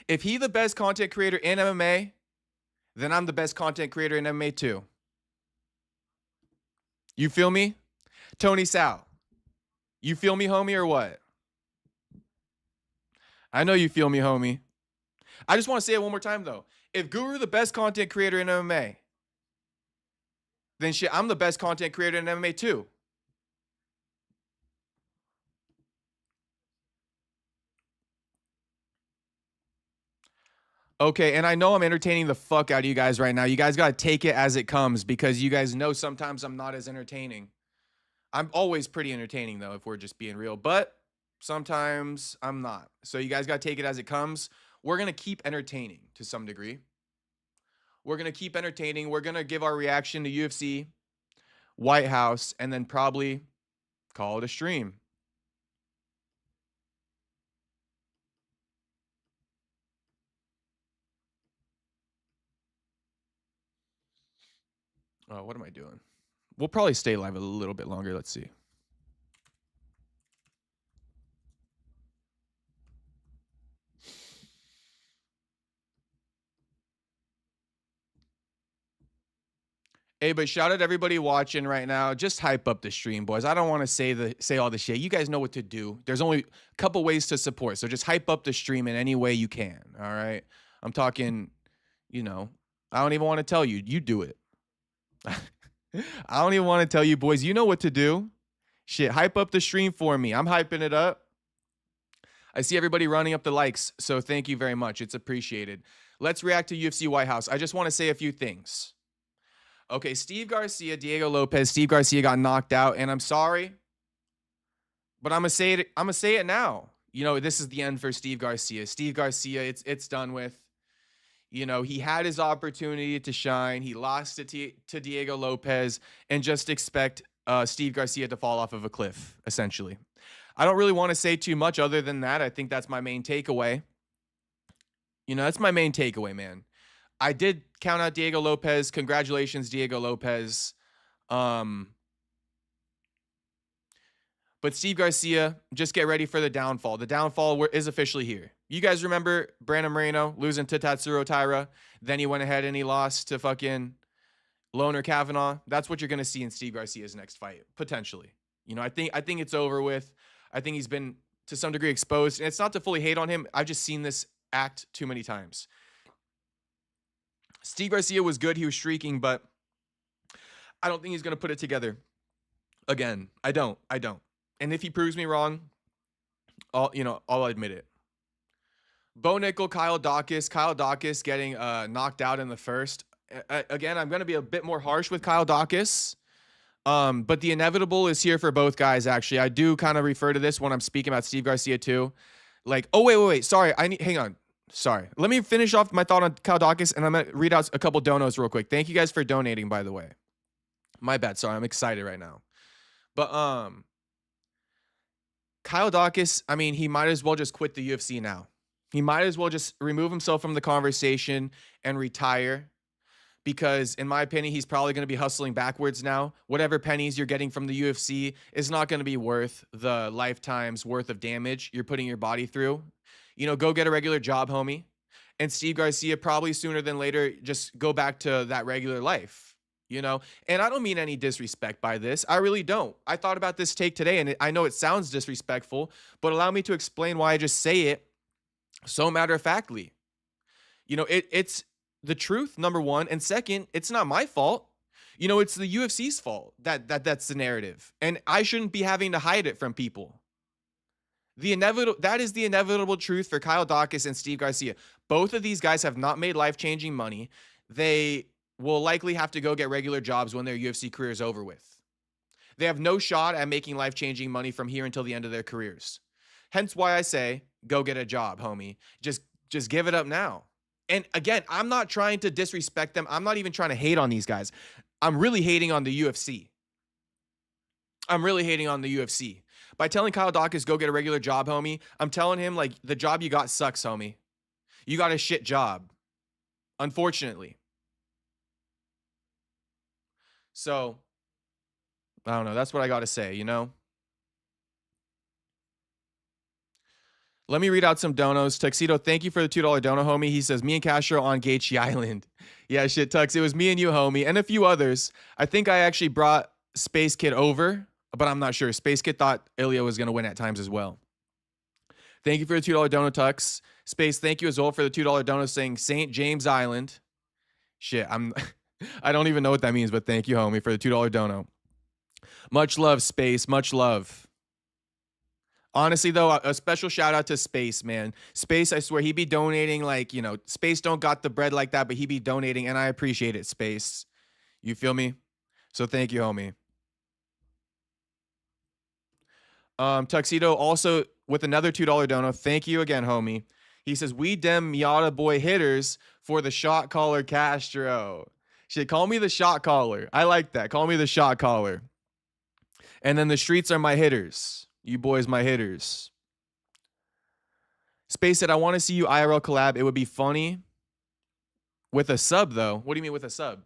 If he the best content creator in MMA, then I'm the best content creator in MMA too. You feel me? Tony Sal, you feel me, homie, or what? I know you feel me, homie. I just want to say it one more time, though. If Guru the best content creator in MMA, then shit, I'm the best content creator in MMA too. Okay, and I know I'm entertaining the fuck out of you guys right now. You guys got to take it as it comes because you guys know sometimes I'm not as entertaining. I'm always pretty entertaining, though, if we're just being real. But sometimes I'm not. So you guys got to take it as it comes. We're going to keep entertaining to some degree. We're going to keep entertaining. We're going to give our reaction to UFC, White House, and then probably call it a stream. Oh, what am I doing? We'll probably stay live a little bit longer. Let's see. Hey, but shout out to everybody watching right now. Just hype up the stream, boys. I don't want to say all the shit. You guys know what to do. There's only a couple ways to support. So just hype up the stream in any way you can. All right. I'm talking, I don't even want to tell you. You do it. I don't even want to tell you, boys. You know what to do. Shit, hype up the stream for me. I'm hyping it up. I see everybody running up the likes. So thank you very much. It's appreciated. Let's react to UFC White House. I just want to say a few things. Okay, Steve Garcia, Diego Lopez. Steve Garcia got knocked out, and I'm sorry, but I'm gonna say it now. this is the end for Steve Garcia. Steve Garcia, it's done with. He had his opportunity to shine. He lost it to Diego Lopez, and just expect Steve Garcia to fall off of a cliff, essentially. I don't really want to say too much other than that. I think that's my main takeaway. That's my main takeaway, man. I did count out Diego Lopez. Congratulations, Diego Lopez. But Steve Garcia, just get ready for the downfall. The downfall is officially here. You guys remember Brandon Moreno losing to Tatsuro Taira? Then he went ahead and he lost to fucking Loner Kavanaugh. That's what you're going to see in Steve Garcia's next fight, potentially. I think it's over with. I think he's been to some degree exposed. And it's not to fully hate on him. I've just seen this act too many times. Steve Garcia was good. He was streaking, but I don't think he's going to put it together again. I don't. And if he proves me wrong, I'll admit it. Bo Nickel, Kyle Dawkins getting knocked out in the first. Again, I'm going to be a bit more harsh with Kyle Dawkins. But the inevitable is here for both guys, actually. I do kind of refer to this when I'm speaking about Steve Garcia, too. Like, oh, wait. Sorry, hang on. Sorry. Let me finish off my thought on Kyle Dawkins, and I'm going to read out a couple donos real quick. Thank you guys for donating, by the way. My bad. Sorry, I'm excited right now. But, Kyle Dawkins, he might as well just quit the UFC now. He might as well just remove himself from the conversation and retire, because in my opinion, he's probably going to be hustling backwards now. Whatever pennies you're getting from the UFC is not going to be worth the lifetime's worth of damage you're putting your body through. Go get a regular job, homie. And Steve Garcia, probably sooner than later, just go back to that regular life. And I don't mean any disrespect by this. I really don't. I thought about this take today, and I know it sounds disrespectful, but allow me to explain why I just say it so matter-of-factly. It's the truth, number one. And second, it's not my fault. It's the UFC's fault that's the narrative. And I shouldn't be having to hide it from people. That is the inevitable truth for Kyle Dawkins and Steve Garcia. Both of these guys have not made life-changing money. They will likely have to go get regular jobs when their UFC career is over with. They have no shot at making life-changing money from here until the end of their careers. Hence why I say, go get a job, homie. Just give it up now. And again, I'm not trying to disrespect them. I'm not even trying to hate on these guys. I'm really hating on the UFC. By telling Kyle Dawkins, go get a regular job, homie, I'm telling him, like, the job you got sucks, homie. You got a shit job, unfortunately. So, I don't know. That's what I got to say, Let me read out some donos. Tuxedo, thank you for the $2 dono, homie. He says, me and Castro on Gaethje Island. Yeah, shit, Tux. It was me and you, homie, and a few others. I think I actually brought Space Kid over, but I'm not sure. Space Kid thought Ilya was going to win at times as well. Thank you for the $2 dono, Tux. Space, thank you as well for the $2 dono saying St. James Island. Shit, I don't even know what that means, but thank you, homie, for the $2 dono. Much love, Space. Much love. Honestly, though, a special shout out to Space, man. Space, I swear, he be donating like, Space don't got the bread like that, but he be donating, and I appreciate it, Space. You feel me? So thank you, homie. Tuxedo also with another $2 dono. Thank you again, homie. He says, we dem Miata boy hitters for the shot caller Castro. Shit, call me the shot caller. I like that. Call me the shot caller. And then the streets are my hitters. You boys, my hitters. Space said, I want to see you IRL collab. It would be funny with a sub, though. What do you mean with a sub?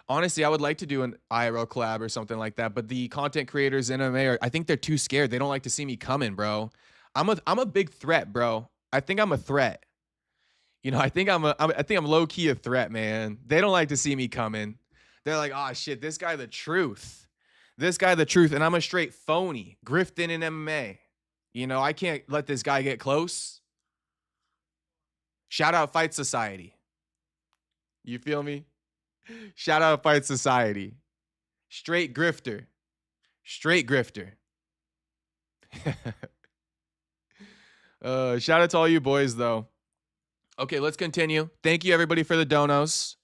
Honestly, I would like to do an IRL collab or something like that, but the content creators in MMA I think they're too scared. They don't like to see me coming, bro. I'm a big threat, bro. I think I'm a threat. I think I'm low key a threat, man. They don't like to see me coming. They're like, oh shit, this guy the truth. And I'm a straight phony, grifting in MMA. I can't let this guy get close. Shout out Fight Society. You feel me? Shout out Fight Society. Straight grifter. Shout out to all you boys, though. Okay, let's continue. Thank you, everybody, for the donos.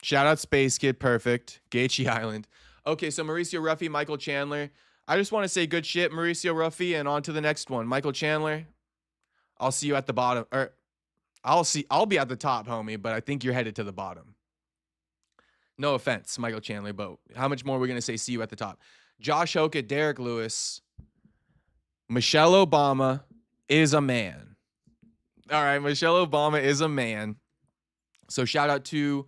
Shout out Space Kid, perfect. Gaethje Island. Okay, so Mauricio Ruffy, Michael Chandler. I just want to say good shit, Mauricio Ruffy, and on to the next one. Michael Chandler, I'll see you at the bottom. Or I'll be at the top, homie, but I think you're headed to the bottom. No offense, Michael Chandler, but how much more are we gonna say see you at the top? Josh Hoke, Derek Lewis, Michelle Obama is a man. All right, Michelle Obama is a man. So shout out to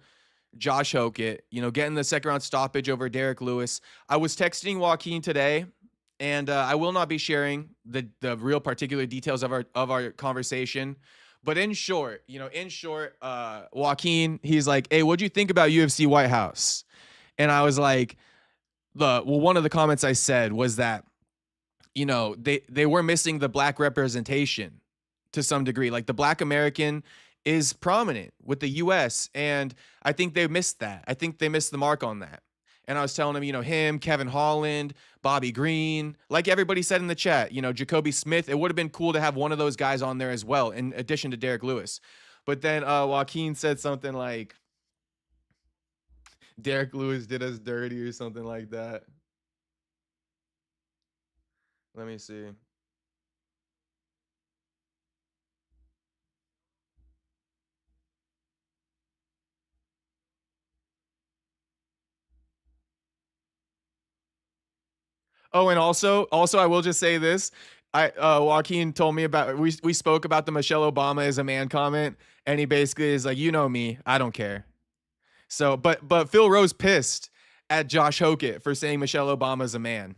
Josh Hokett, getting the second round stoppage over Derek Lewis. I was texting Joaquin today, and I will not be sharing the real particular details of our conversation. But in short, Joaquin, he's like, "Hey, what'd you think about UFC White House?" And I was like, one of the comments I said was that, they were missing the black representation to some degree. Like the black American is prominent with the US, and I think they missed that. I think they missed the mark on that. And I was telling him, him, Kevin Holland, Bobby Green, like everybody said in the chat, Jacoby Smith, it would have been cool to have one of those guys on there as well, in addition to Derek Lewis. But then Joaquin said something like, Derek Lewis did us dirty or something like that. Let me see. Oh, and also, I will just say this. Joaquin told me about we spoke about the Michelle Obama is a man comment, and he basically is like, me, I don't care. So, but Phil Rose pissed at Josh Hokett for saying Michelle Obama is a man,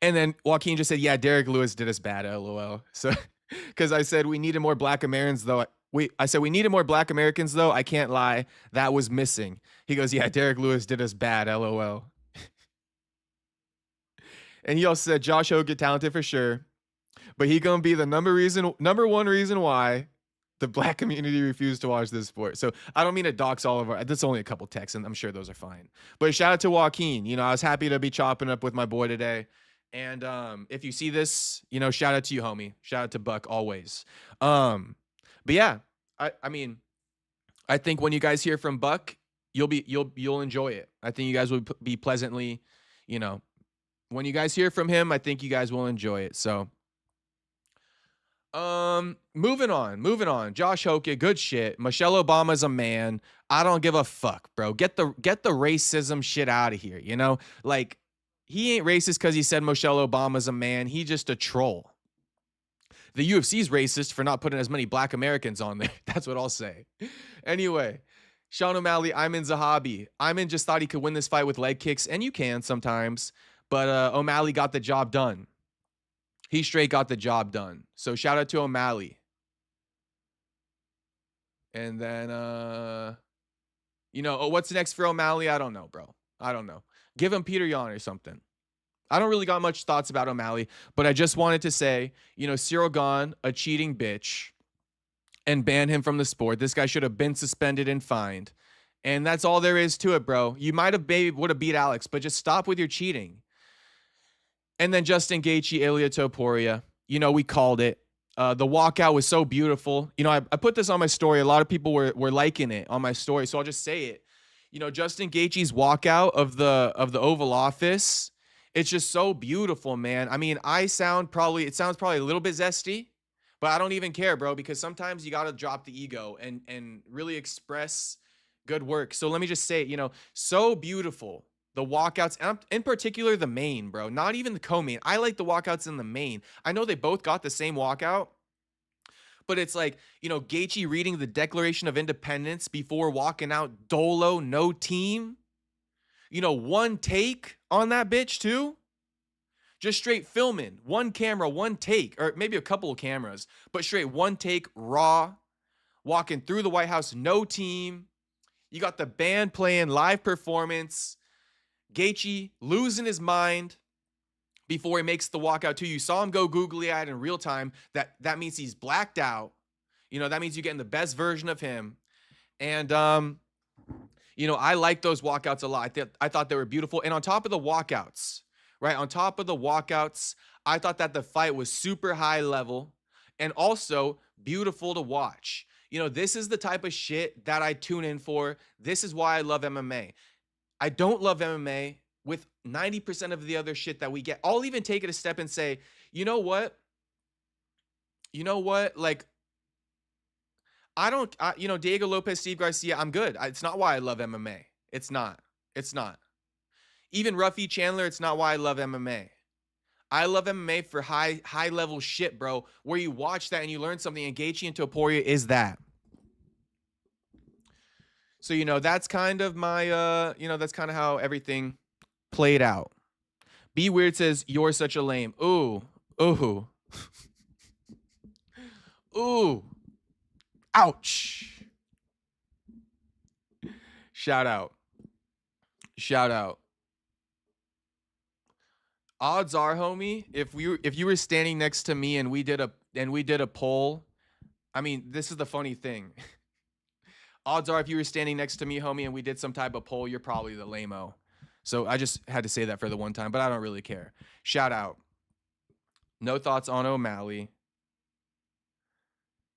and then Joaquin just said, yeah, Derek Lewis did us bad, lol. So, because I said we needed more Black Americans though. I said we needed more Black Americans though. I can't lie, that was missing. He goes, yeah, Derek Lewis did us bad, lol. And he also said Josh Hokett talented for sure, but he gonna be the number one reason why the black community refused to watch this sport. So I don't mean to dox all of our. That's only a couple texts, and I'm sure those are fine. But shout out to Joaquin. I was happy to be chopping up with my boy today. And if you see this, shout out to you, homie. Shout out to Buck always. But yeah, I mean, I think when you guys hear from Buck, you'll enjoy it. I think you guys will be pleasantly, when you guys hear from him, I think you guys will enjoy it. So, moving on. Josh Hokett, good shit. Michelle Obama's a man. I don't give a fuck, bro. Get the racism shit out of here. Like he ain't racist because he said Michelle Obama's a man. He just a troll. The UFC's racist for not putting as many black Americans on there. That's what I'll say. Anyway, Sean O'Malley, Ayman Zahabi. Ayman just thought he could win this fight with leg kicks, and you can sometimes. But O'Malley got the job done. He straight got the job done. So shout out to O'Malley. And then, what's next for O'Malley? I don't know, bro. I don't know. Give him Peter Yan or something. I don't really got much thoughts about O'Malley, but I just wanted to say, Ciryl Gane, a cheating bitch, and ban him from the sport. This guy should have been suspended and fined. And that's all there is to it, bro. You might have would have beat Alex, but just stop with your cheating. And then Justin Gaethje, Ilia Topuria. We called it. The walkout was so beautiful. I put this on my story. A lot of people were liking it on my story, so I'll just say it. Justin Gaethje's walkout of the Oval Office, it's just so beautiful, man. I mean, it sounds probably a little bit zesty, but I don't even care, bro, because sometimes you got to drop the ego and really express good work. So let me just say, so beautiful. The walkouts, and in particular the main, bro. Not even the co-main. I like the walkouts in the main. I know they both got the same walkout, but it's like, Gaethje reading the Declaration of Independence before walking out dolo, no team. One take on that bitch too. Just straight filming. One camera, one take, or maybe a couple of cameras, but straight one take, raw, walking through the White House, no team. You got the band playing live performance. Gaethje losing his mind before he makes the walkout too. You saw him go googly-eyed in real time. That means he's blacked out. That means you're getting the best version of him. And I like those walkouts a lot. I thought they were beautiful. And on top of the walkouts, right? On top of the walkouts, I thought that the fight was super high level and also beautiful to watch. This is the type of shit that I tune in for. This is why I love MMA. I don't love MMA with 90% of the other shit that we get. I'll even take it a step and say, you know what? You know what? Like, Diego Lopez, Steve Garcia, I'm good. It's not why I love MMA. It's not. It's not. Even Ruffy Chandler, it's not why I love MMA. I love MMA for high level shit, bro. Where you watch that and you learn something. And Gaethje and Topuria is that. So that's kind of my that's kind of how everything played out. Be Weird says you're such a lame. Ooh, ooh, ooh, ouch. Shout out, shout out. Odds are, homie, if you were standing next to me and we did a poll. I mean, this is the funny thing. Odds are, if you were standing next to me, homie, and we did some type of poll, you're probably the lame-o. So I just had to say that for the one time, but I don't really care. Shout out. No thoughts on O'Malley.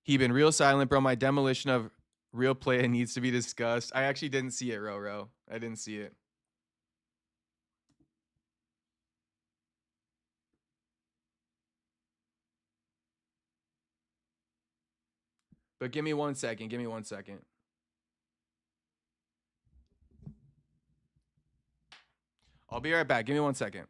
He been real silent, bro. My demolition of real play needs to be discussed. I actually didn't see it, Roro. I didn't see it. But give me 1 second. Give me 1 second. I'll be right back. Give me 1 second.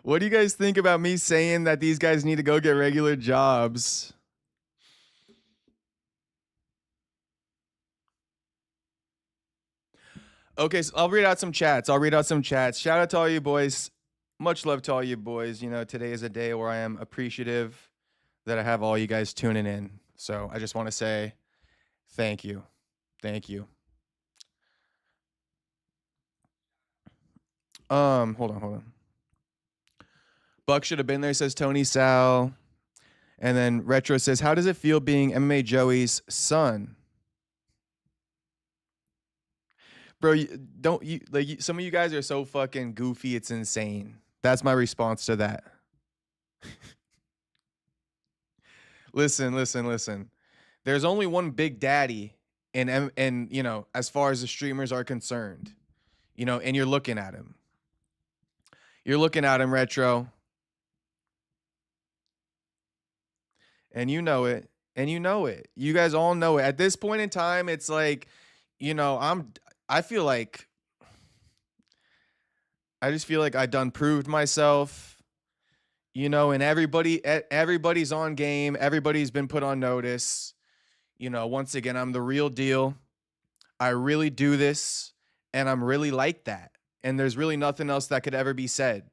What do you guys think about me saying that these guys need to go get regular jobs? Okay, so I'll read out some chats. Shout out to all you boys. Much love to all you boys. You know, today is a day where I am appreciative that I have all you guys tuning in. So I just want to say thank you. Thank you. Hold on. Buck should have been there, says Tony Sal. And then Retro says, how does it feel being MMA Joey's son? Bro, some of you guys are so fucking goofy, it's insane. That's my response to that. Listen. There's only one big daddy and you know, as far as the streamers are concerned. You know, and you're looking at him. Retro. And you know it. You guys all know it. At this point in time, it's like, you know, I feel like I just feel like I done proved myself, you know, and everybody's on game. Everybody's been put on notice. You know, once again, I'm the real deal. I really do this, and I'm really like that. And there's really nothing else that could ever be said.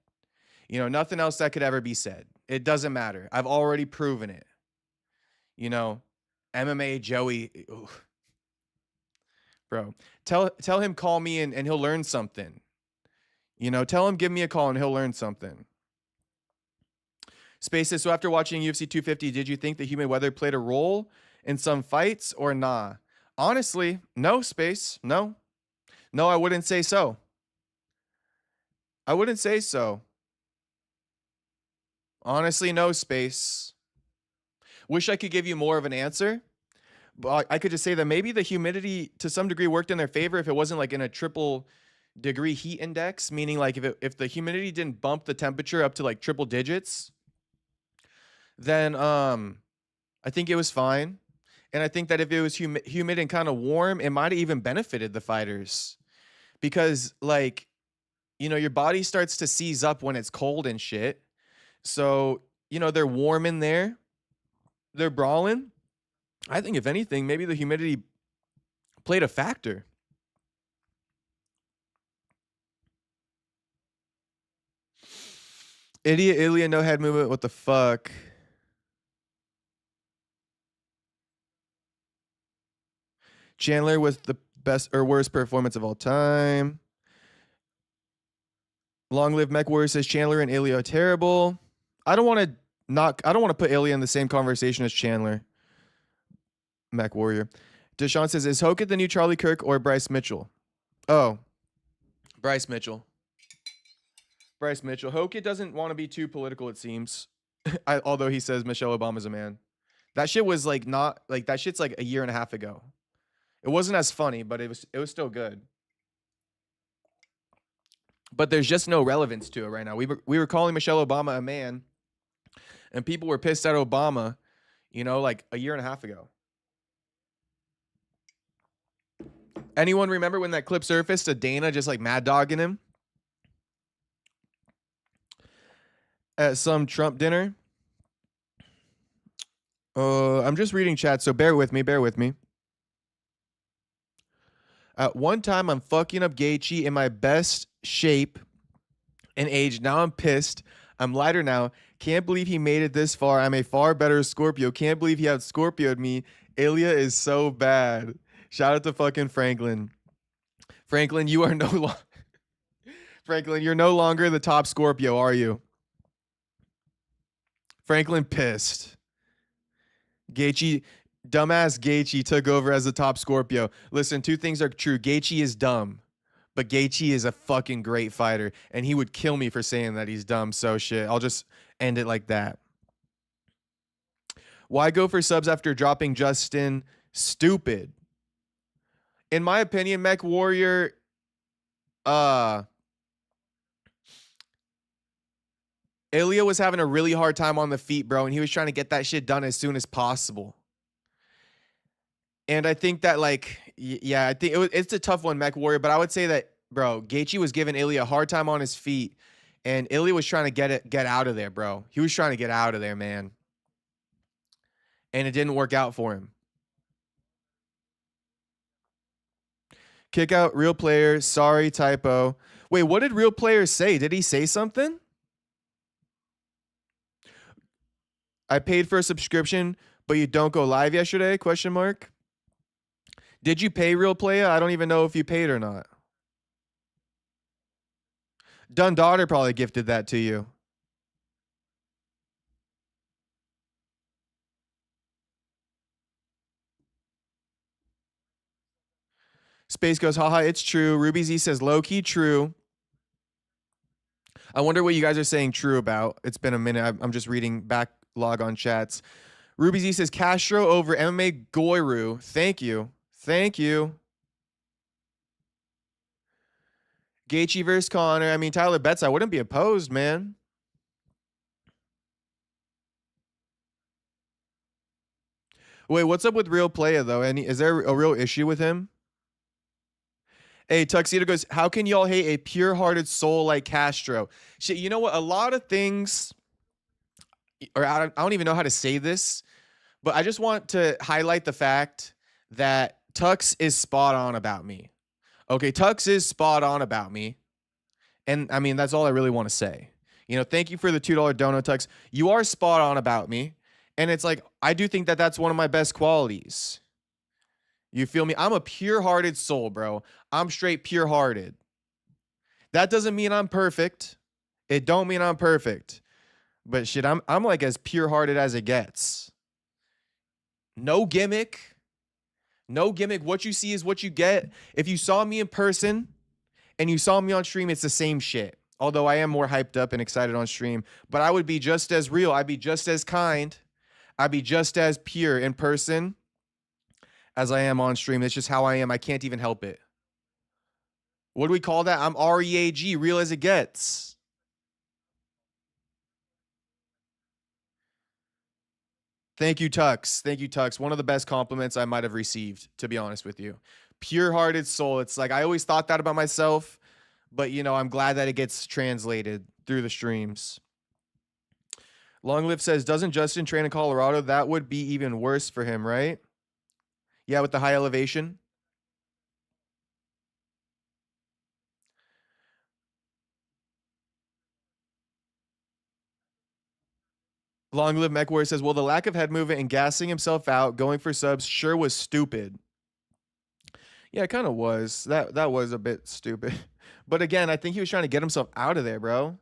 You know, nothing else that could ever be said. It doesn't matter. I've already proven it. You know, MMA Joey, ooh. Bro, tell him call me and he'll learn something. You know, tell him give me a call and he'll learn something. Spaces, so after watching UFC 250, did you think that humid weather played a role in some fights or nah? Honestly, no, Space. No. No, I wouldn't say so. Honestly, no, Space. Wish I could give you more of an answer. But I could just say that maybe the humidity to some degree worked in their favor if it wasn't like in a triple degree heat index, meaning like if the humidity didn't bump the temperature up to like triple digits, then I think it was fine. And I think that if it was humid and kind of warm, it might have even benefited the fighters because like, you know, your body starts to seize up when it's cold and shit. So, you know, they're warm in there. They're brawling. I think if anything, maybe the humidity played a factor. Idiot Ilya, no head movement. What the fuck? Chandler with the best or worst performance of all time. Long live Mech Warrior says Chandler and Ilya are terrible. I don't want to put Ilya in the same conversation as Chandler. Mech Warrior. Deshaun says, is Hokett the new Charlie Kirk or Bryce Mitchell? Oh, Bryce Mitchell. Hokett doesn't want to be too political, it seems. Although he says Michelle Obama's a man. That shit was like not like that shit's like a year and a half ago. It wasn't as funny, but it was still good. But there's just no relevance to it right now. We were calling Michelle Obama a man, and people were pissed at Obama, you know, like a year and a half ago. Anyone remember when that clip surfaced of Dana just like mad dogging him at some Trump dinner? I'm just reading chat, so bear with me. At one time, I'm fucking up Gaethje in my best shape and age. Now I'm pissed. I'm lighter now. Can't believe he made it this far. I'm a far better Scorpio. Can't believe he out-Scorpioed me. Ilya is so bad. Shout out to fucking Franklin. Franklin, you are no longer... Franklin, you're no longer the top Scorpio, are you? Franklin pissed. Gaethje... Dumbass Gaethje took over as the top Scorpio. Listen, two things are true. Gaethje is dumb, but Gaethje is a fucking great fighter, and he would kill me for saying that he's dumb. So shit, I'll just end it like that. Why go for subs after dropping Justin? Stupid. In my opinion, Mech Warrior, Ilya was having a really hard time on the feet, bro, and he was trying to get that shit done as soon as possible. And I think that, like, yeah, I think it's a tough one, Mech Warrior, but I would say that, bro, Gaethje was giving Ilya a hard time on his feet, And Ilya was trying to get out of there, bro. He was trying to get out of there, man. And it didn't work out for him. Kick out real player. Sorry, typo. Wait, what did real player say? Did he say something? I paid for a subscription, but you don't go live yesterday? Question mark. Did you pay real player? I don't even know if you paid or not. Dunn daughter probably gifted that to you. Space goes, haha, it's true. Ruby Z says low key true. I wonder what you guys are saying true about. It's been a minute. I'm just reading backlog on chats. Ruby Z says Castro over MMA Goiru. Thank you. Thank you. Gaethje versus Connor. I mean, Tyler Betts, I wouldn't be opposed, man. Wait, what's up with real player though? Is there a real issue with him? Hey, Tuxedo goes, how can y'all hate a pure-hearted soul like Castro? Shit, you know what? A lot of things, or I don't even know how to say this, but I just want to highlight the fact that Tux is spot on about me. Okay, Tux is spot on about me. And I mean, that's all I really want to say. You know, thank you for the $2 dono, Tux. You are spot on about me. And it's like, I do think that that's one of my best qualities. You feel me? I'm a pure-hearted soul, bro. I'm straight pure-hearted. That doesn't mean I'm perfect. It don't mean I'm perfect. But shit, I'm like as pure-hearted as it gets. No gimmick. No gimmick. What you see is what you get. If you saw me in person and you saw me on stream, it's the same shit. Although I am more hyped up and excited on stream, but I would be just as real. I'd be just as kind. I'd be just as pure in person as I am on stream. It's just how I am. I can't even help it. What do we call that? I'm REAG, real as it gets. Thank you, Tux. Thank you, Tux. One of the best compliments I might have received, to be honest with you. Pure-hearted soul. It's like I always thought that about myself, but you know, I'm glad that it gets translated through the streams. Long Live says, doesn't Justin train in Colorado? That would be even worse for him, right? Yeah, with the high elevation. Long Live Mech Warrior says, well, the lack of head movement and gassing himself out, going for subs, sure was stupid. Yeah, it kind of was. That was a bit stupid. But again, I think he was trying to get himself out of there, bro.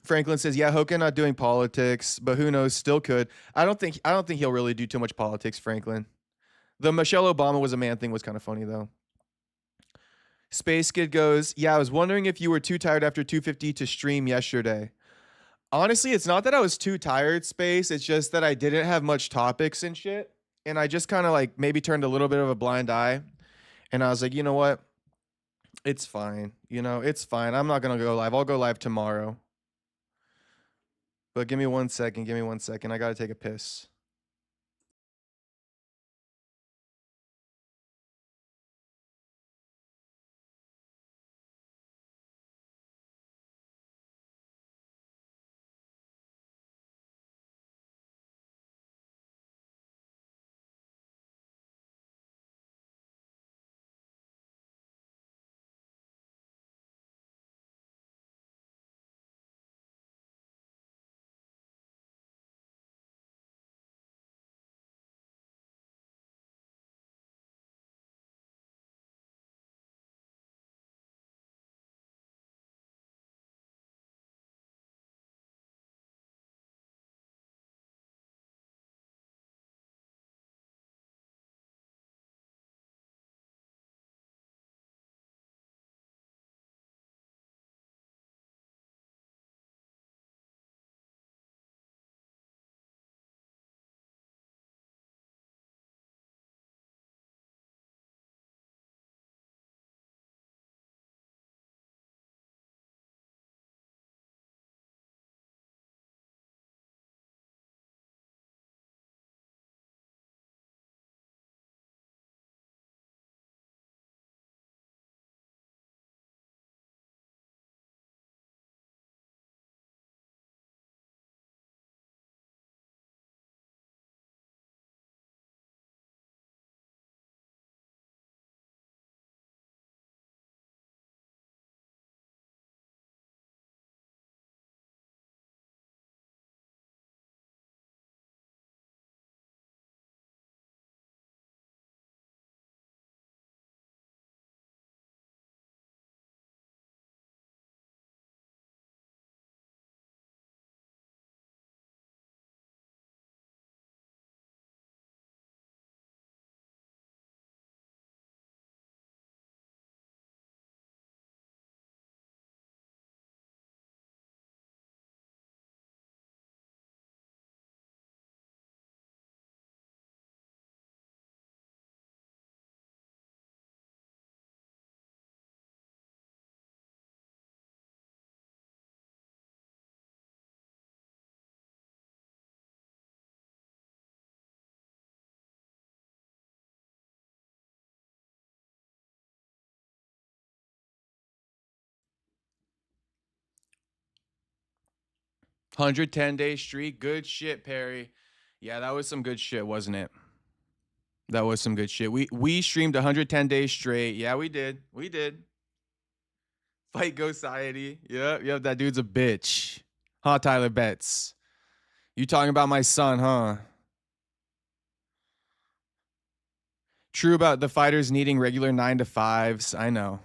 Franklin says, yeah, Hoka not doing politics, but who knows, still could. I don't think he'll really do too much politics, Franklin. The Michelle Obama was a man thing was kind of funny though. Space Kid goes, yeah, I was wondering if you were too tired after 250 to stream yesterday. Honestly, it's not that I was too tired, Space. It's just that I didn't have much topics and shit. And I just kind of like maybe turned a little bit of a blind eye. And I was like, you know what? It's fine. You know, it's fine. I'm not going to go live. I'll go live tomorrow. But give me 1 second. Give me 1 second. I got to take a piss. 110-day streak. Good shit, Perry. Yeah, that was some good shit, wasn't it? That was some good shit. We streamed 110 days straight. Yeah, we did. We did. Fight Go Society. Yep, that dude's a bitch. Huh, Tyler Betts? You talking about my son, huh? True about the fighters needing regular 9 to 5s. I know.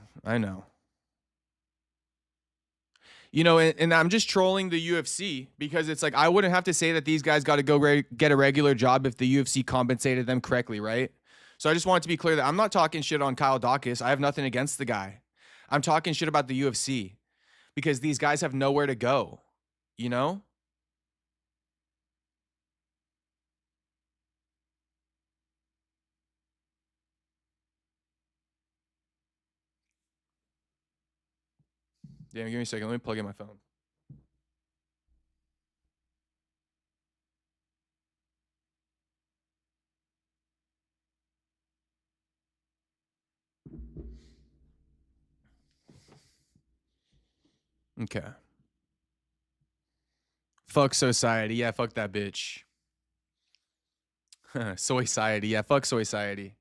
You know, and I'm just trolling the UFC because it's like I wouldn't have to say that these guys got to go get a regular job if the UFC compensated them correctly, right? So I just want it to be clear that I'm not talking shit on Kyle Dawkins. I have nothing against the guy. I'm talking shit about the UFC because these guys have nowhere to go, you know? Damn, give me a second. Let me plug in my phone. Okay. Fuck society. Yeah, fuck that bitch. Soy society. Yeah, fuck soy society.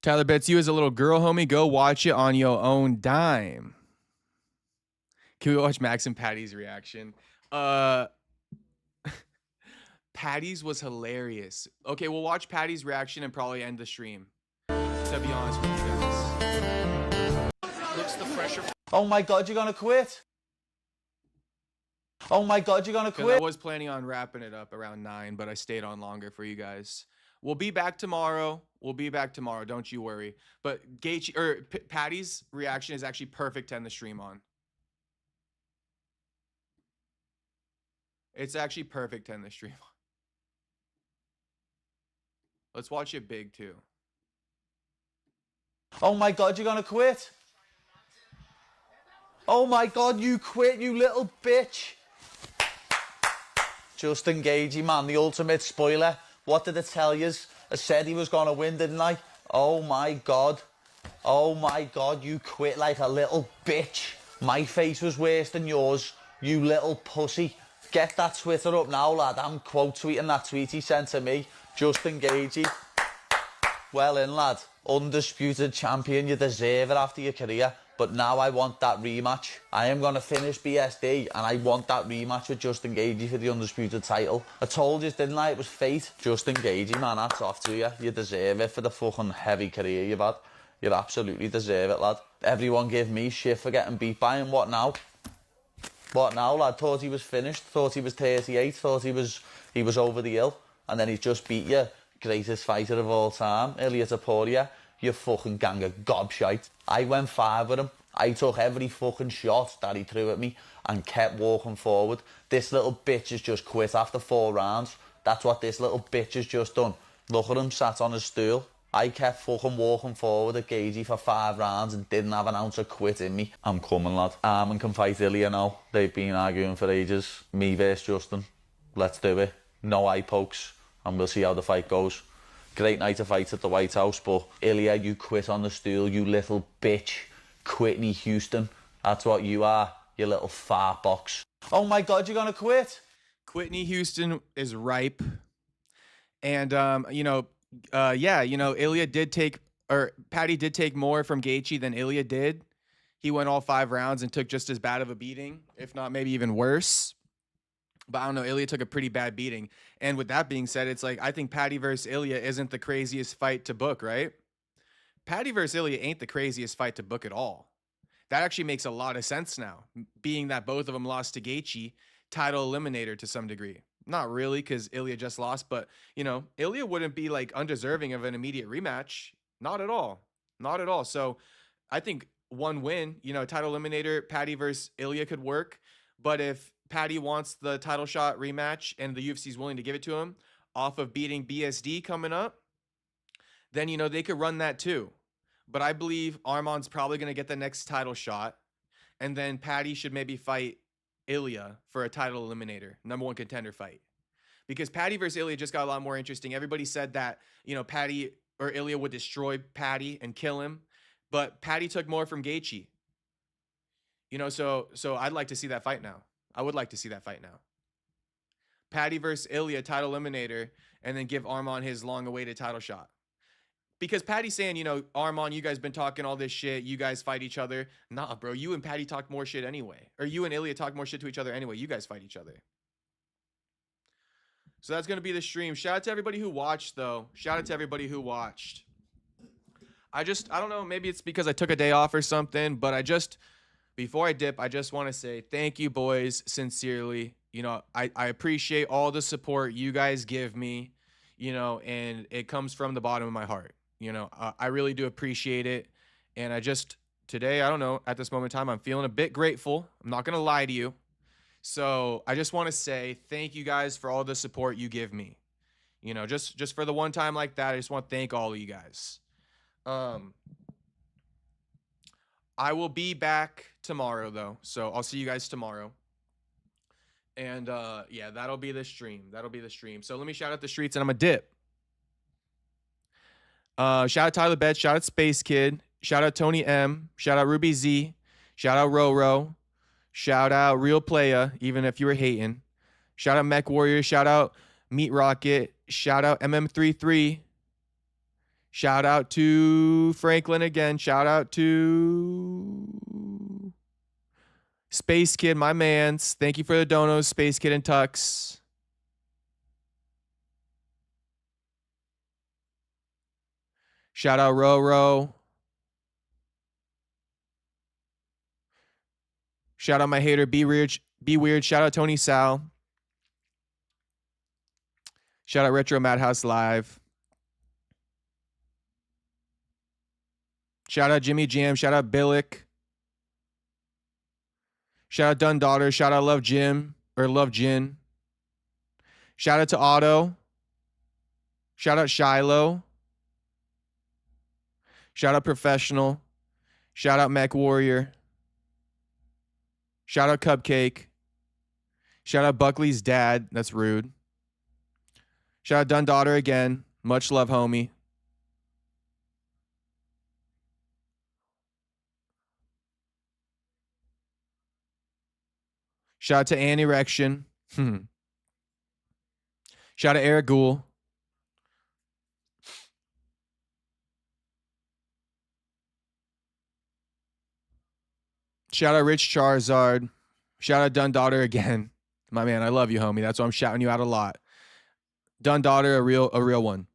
Tyler Betts, you as a little girl, homie, go watch it on your own dime. Can we watch Max and Patty's reaction? Uh Patty's was hilarious. Okay, we'll watch Patty's reaction and probably end the stream. To be honest with you guys. Looks the pressure. Oh my God, you're gonna quit? Oh my God, you're gonna quit? I was planning on wrapping it up around 9, but I stayed on longer for you guys. We'll be back tomorrow. Don't you worry. But Gaethje or Patty's reaction is actually perfect to end the stream on. It's actually perfect to end the stream on. Let's watch it big too. Oh my God, you're gonna quit? Oh my God, you quit, you little bitch. Justin Gaethje, man, the ultimate spoiler. What did it tell yous? I said he was gonna win, didn't I? Oh my God. Oh my God, you quit like a little bitch. My face was worse than yours, you little pussy. Get that Twitter up now, lad. I'm quote tweeting that tweet he sent to me. Justin Gaethje. Well in, lad. Undisputed champion, you deserve it after your career. But now I want that rematch. I am going to finish BSD and I want that rematch with Justin Gaethje for the undisputed title. I told you, didn't I? It was fate. Justin Gaethje, man, that's off to you. You deserve it for the fucking heavy career you've had. You absolutely deserve it, lad. Everyone gave me shit for getting beat by him. What now? What now, lad? Thought he was finished. Thought he was 38. Thought he was over the hill. And then he's just beat you. Greatest fighter of all time, Ilia Topuria. You fucking gang of gobshite. I went 5 with him. I took every fucking shot that he threw at me and kept walking forward. This little bitch has just quit after 4 rounds. That's what this little bitch has just done. Look at him, sat on his stool. I kept fucking walking forward at Gaethje for 5 rounds and didn't have an ounce of quit in me. I'm coming, lad. Armin can fight Ilia now. They've been arguing for ages. Me versus Justin. Let's do it. No eye pokes. And we'll see how the fight goes. Great night to fight at the White House, but Ilia, you quit on the stool, you little bitch. Whitney Houston. That's what you are, you little fart box. Oh my God, you're gonna quit? Whitney Houston is ripe. And, Ilia did take, or Patty did take more from Gaethje than Ilia did. He went all 5 rounds and took just as bad of a beating, if not maybe even worse. But I don't know, Ilia took a pretty bad beating. And with that being said, it's like, I think Patty versus Ilia isn't the craziest fight to book, right? Patty versus Ilia ain't the craziest fight to book at all. That actually makes a lot of sense now, being that both of them lost to Gaethje, title eliminator to some degree. Not really, because Ilia just lost, but, Ilia wouldn't be, like, undeserving of an immediate rematch. Not at all. Not at all. So I think one win, title eliminator, Patty versus Ilia could work. But if Patty wants the title shot rematch and the UFC is willing to give it to him off of beating BSD coming up, then, they could run that too. But I believe Arman's probably going to get the next title shot. And then Patty should maybe fight Ilia for a title eliminator, number 1 contender fight. Because Patty versus Ilia just got a lot more interesting. Everybody said that, Patty or Ilia would destroy Patty and kill him. But Patty took more from Gaethje. So I'd like to see that fight now. I would like to see that fight now. Patty versus Ilya, title eliminator, and then give Arman his long-awaited title shot. Because Patty's saying, you know, Arman, you guys been talking all this shit. You guys fight each other. Nah, bro. You and Patty talk more shit anyway. Or you and Ilya talk more shit to each other anyway. You guys fight each other. So that's going to be the stream. Shout out to everybody who watched, though. Shout out to everybody who watched. I don't know. Maybe it's because I took a day off or something. But before I dip, I just want to say thank you, boys, sincerely. You know, I appreciate all the support you guys give me, you know, and it comes from the bottom of my heart. You know, I really do appreciate it. And today, I don't know, at this moment in time, I'm feeling a bit grateful. I'm not going to lie to you. So I just want to say thank you guys for all the support you give me. You know, just for the one time like that, I just want to thank all of you guys. I will be back tomorrow, though. So I'll see you guys tomorrow. And yeah, that'll be the stream. So let me shout out the streets and I'm a dip. Shout out Tyler Betts, shout out Space Kid, shout out Tony M, shout out Ruby Z, shout out Roro, shout out Real Playa, even if you were hating. Shout out Mech Warrior, shout out Meat Rocket, shout out MM33. Shout out to Franklin again. Shout out to Space Kid, my mans. Thank you for the donos, Space Kid and Tux. Shout out Roro. Shout out my hater, Be Weird. Shout out Tony Sal. Shout out Retro Madhouse Live. Shout out Jimmy Jam. Shout out Billick. Shout out Dunn Daughter. Shout out Love Jim or Love Jin. Shout out to Otto. Shout out Shiloh. Shout out Professional. Shout out Mech Warrior. Shout out Cupcake. Shout out Buckley's dad. That's rude. Shout out Dunn Daughter again. Much love, homie. Shout out to Ann Erection. Shout out Eric Ghoul. Shout out Rich Charizard. Shout out Dunn Daughter again. My man, I love you, homie. That's why I'm shouting you out a lot. Dunn Daughter, a real one.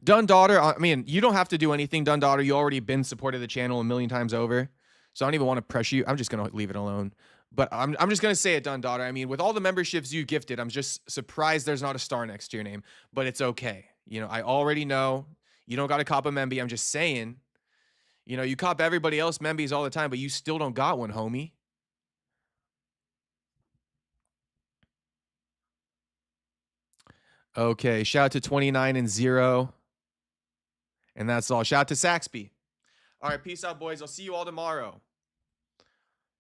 Dunn Daughter, I mean, you don't have to do anything, Dunn Daughter. You already been supported the channel a million times over. So I don't even want to pressure you. I'm just going to leave it alone. But I'm just going to say it, Dunn Daughter. I mean, with all the memberships you gifted, I'm just surprised there's not a star next to your name. But it's okay. You know, I already know you don't got to cop a Memby. I'm just saying, you know, you cop everybody else Membys all the time, but you still don't got one, homie. Okay, shout out to 29 and 0. And that's all. Shout out to Saxby. All right, peace out, boys. I'll see you all tomorrow.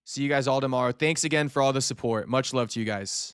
See you guys all tomorrow. Thanks again for all the support. Much love to you guys.